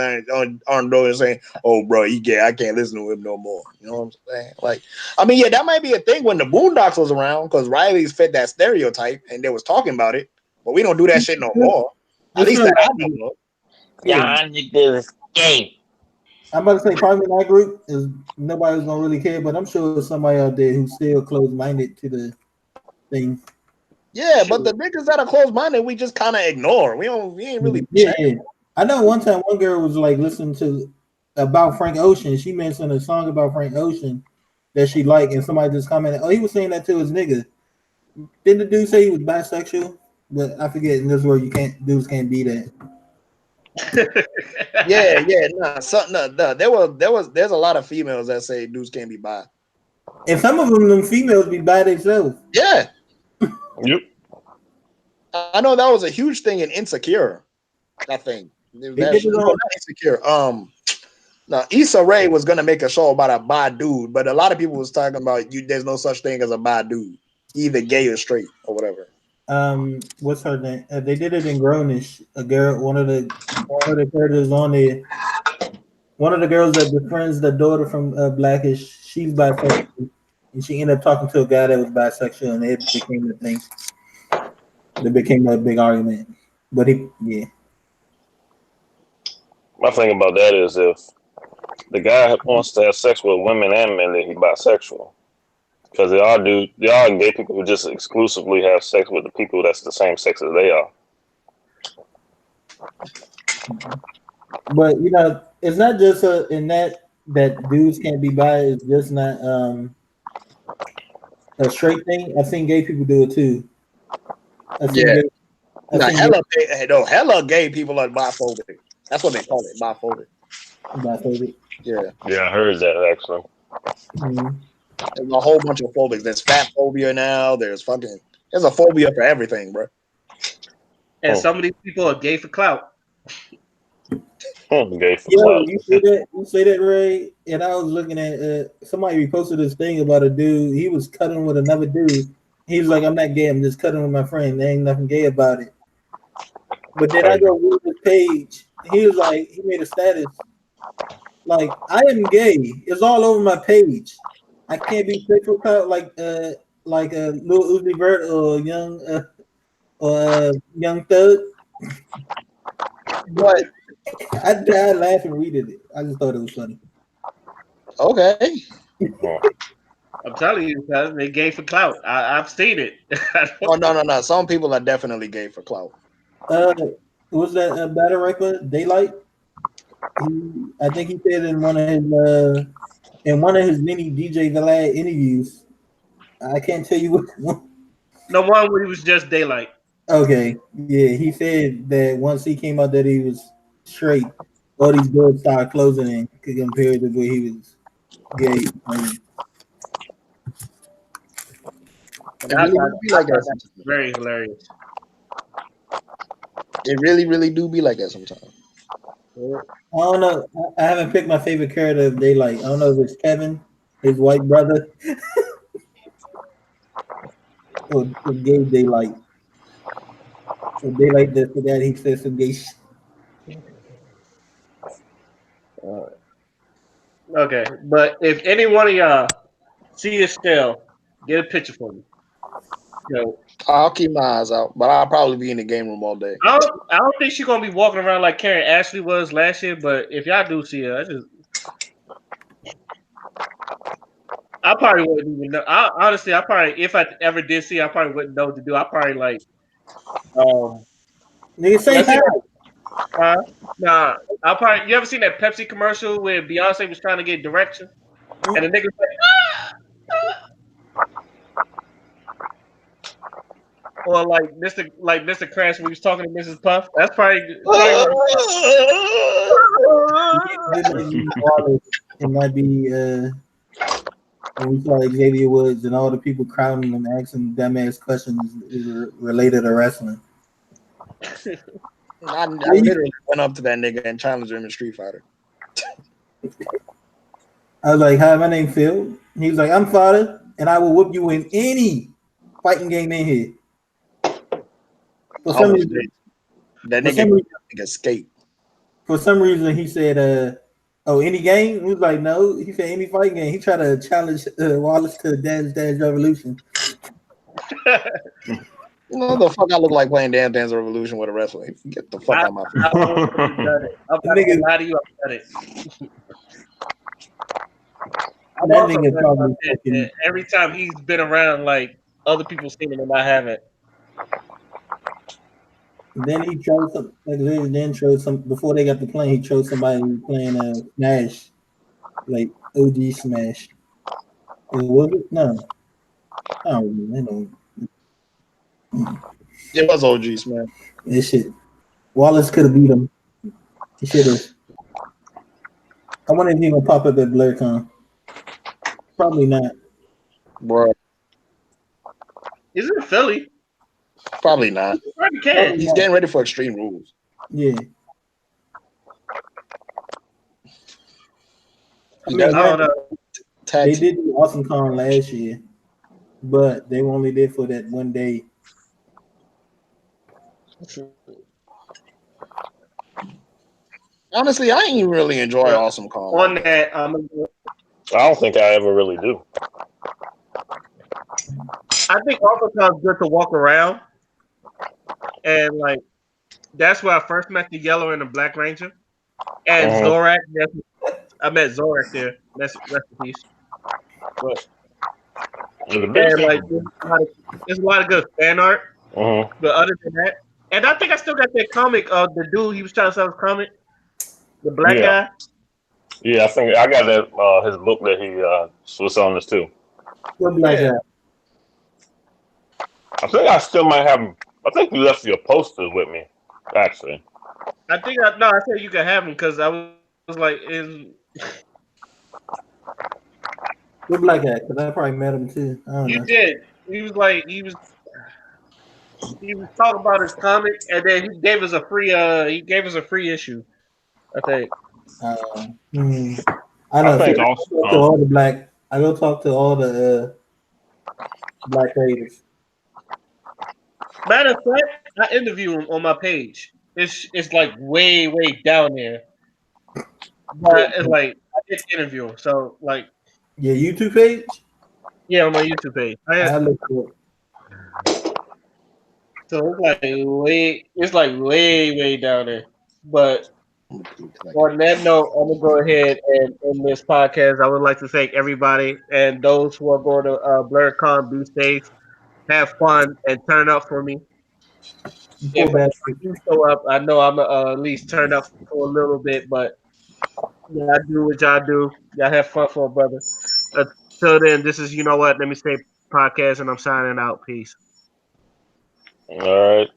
aren't doing saying, "Oh, bro, he gay. I can't listen to him no more." You know what I'm saying? Like, I mean, yeah, that might be a thing when the Boondocks was around because Riley's fit that stereotype and they was talking about it, but we don't do that shit no more. At least sure that I know. Y'all niggas gay. I'm about to say probably in that group is nobody's gonna really care, but I'm sure there's somebody out there who's still closed minded to the thing. Yeah, but the niggas that are close minded, we just kind of ignore. We ain't really. Yeah, yeah. I know one time one girl was like listening to about Frank Ocean. She mentioned a song about Frank Ocean that she liked, and somebody just commented, "Oh, he was saying that to his nigga." Didn't the dude say he was bisexual? But I forget. In this world, dudes can't be that. Yeah. Nah, there's a lot of females that say dudes can't be bi. And some of them females be by themselves. Yeah, Yep. I know that was a huge thing in Insecure. That thing. They That did it no, on. not Insecure. Now Issa Rae was gonna make a show about a bi dude, but a lot of people was talking about you. There's no such thing as a bi dude, either gay or straight or whatever. What's her name? They did it in Grownish. A girl, one of the characters on there. One of the girls that befriends the daughter from Blackish, she's bisexual, and she ended up talking to a guy that was bisexual, and it became a thing. It became a big argument. But yeah. My thing about that is if the guy wants to have sex with women and men, then he's bisexual. Because they are gay people who just exclusively have sex with the people that's the same sex as they are. But it's not just in that dudes can't be bi. It's just not a straight thing. I've seen gay people do it too. I've seen Yeah, gay. I've no, seen gay hella gay people are biphobic. That's what they call it, biphobic. bisexual. Yeah, Yeah, I heard that actually. Mm-hmm. there's a whole bunch of phobics. There's fat phobia now. There's a phobia for everything, bro. And some of these people are gay for clout. Gay for Yo, clout. you say that? You say that, Ray? And I was looking at somebody reposted this thing about a dude. He was cutting with another dude. He was like, "I'm not gay. I'm just cutting with my friend. There ain't nothing gay about it." But then I go read his page. He was like, he made a status like, "I am gay." It's all over my page. I can't be sexual cut like a Lil Uzi Vert or Young Thug. But I died laughing reading it. I just thought it was funny. okay, I'm telling you, cuz they gay for clout. I've seen it. oh no. Some people are definitely gay for clout. Uh, was that battle record Daylight? I think he said in one of his many DJ Vlad interviews. I can't tell you which one. No one when he was just daylight. Okay, yeah, he said that once he came out that he was straight, all these doors started closing and compared to where he was gay. It really do be like that That's sometimes. very hilarious. It really do be like that sometimes. I don't know. I haven't picked my favorite character of Daylight. I don't know if it's Kevin, his white brother, or gay Daylight. Or Daylight just for that he said some gay shit. Okay, but if any one of y'all see it still, get a picture for me. Yo, I'll keep my eyes out, but I'll probably be in the game room all day. I don't think she's gonna be walking around like Karen Ashley was last year. But if y'all do see her, I probably wouldn't even know. Honestly, I probably if I ever did see, her, I probably wouldn't know what to do. I probably like, Nigga say let's hi. see, nah. I probably you ever seen that Pepsi commercial where Beyonce was trying to get direction and the nigga was like, or like Mr. Crash when he was talking to Mrs. Puff. That's probably It might be Wallace. It might be when we saw Xavier Woods and all the people crowding him asking dumbass questions related to wrestling. I literally went up to that nigga and challenged him in Street Fighter. I was like, "Hi, my name Phil." He was like, "I'm Father, and I will whoop you in any fighting game in here." For some Almost reason, did. That for some nigga reason, escaped. he said, "Oh, any game?" He was like, "No." He said, "Any fighting game." He tried to challenge Wallace to Dance Dance Revolution. You know the fuck I look like playing Dance Revolution with a wrestler. Get the fuck I, out of my face. I would have done it. I'm That not gonna nigga, lie to you. I've done it. I've that also nigga done probably it fucking. every time he's been around. Like other people seen him and I haven't. Then he chose some. Like Larry then chose some before they got the plane. He chose somebody who was playing Smash, like OG Smash. Or was it? No, I don't remember. It was OGs, man. This shit. Wallace could have beat him. He should have. I wonder if he gonna pop up at BlurCon. Probably not. Bro, He's in Philly. probably not. He probably Probably can. He's not. getting ready for Extreme Rules. Yeah. I He mean, got I don't granted, know. tag they team. did do Awesome Con last year, but they only did for that one day. Honestly, I ain't really enjoy But Awesome Con on like that. that, I don't think I ever really do. I think also sounds good to walk around and like that's where I first met the Yellow and the Black Ranger and Mm-hmm. Zorak. I met Zorak there. Rest in peace. But The biggest and like thing. there's a lot of good fan art. Mm-hmm. But other than that, and I think I still got that comic. The dude he was trying to sell his comic, the black Yeah, guy. yeah. I think I got that his book that he was on this too. What black Yeah, guy? I think I still might have. I think you left your posters with me, actually. I think I said you could have him because I was like, What black guy? Because I probably met him too. I don't you know. did. He was like he was talking about his comic, and then he gave us a free issue. I think. Uh, hmm. I I don't see. think I also. go talk to all the black. I go talk to all the black raiders. Matter of fact, I interview him on my page. It's like way down there, but it's like I did interview him. So like Your YouTube page? yeah, on my YouTube page. I look for. So it's like way down there. But on that note, I'm gonna go ahead and end this podcast. I would like to thank everybody and those who are going to BlurCon. Be safe, have fun, and turn up for me. Poor If I bastard. do show up, I know I'm at least turn up for a little bit, but y'all do what y'all do. Y'all have fun for a brother. Until then, this is you know what. Let me stay podcast, and I'm signing out. Peace. All right.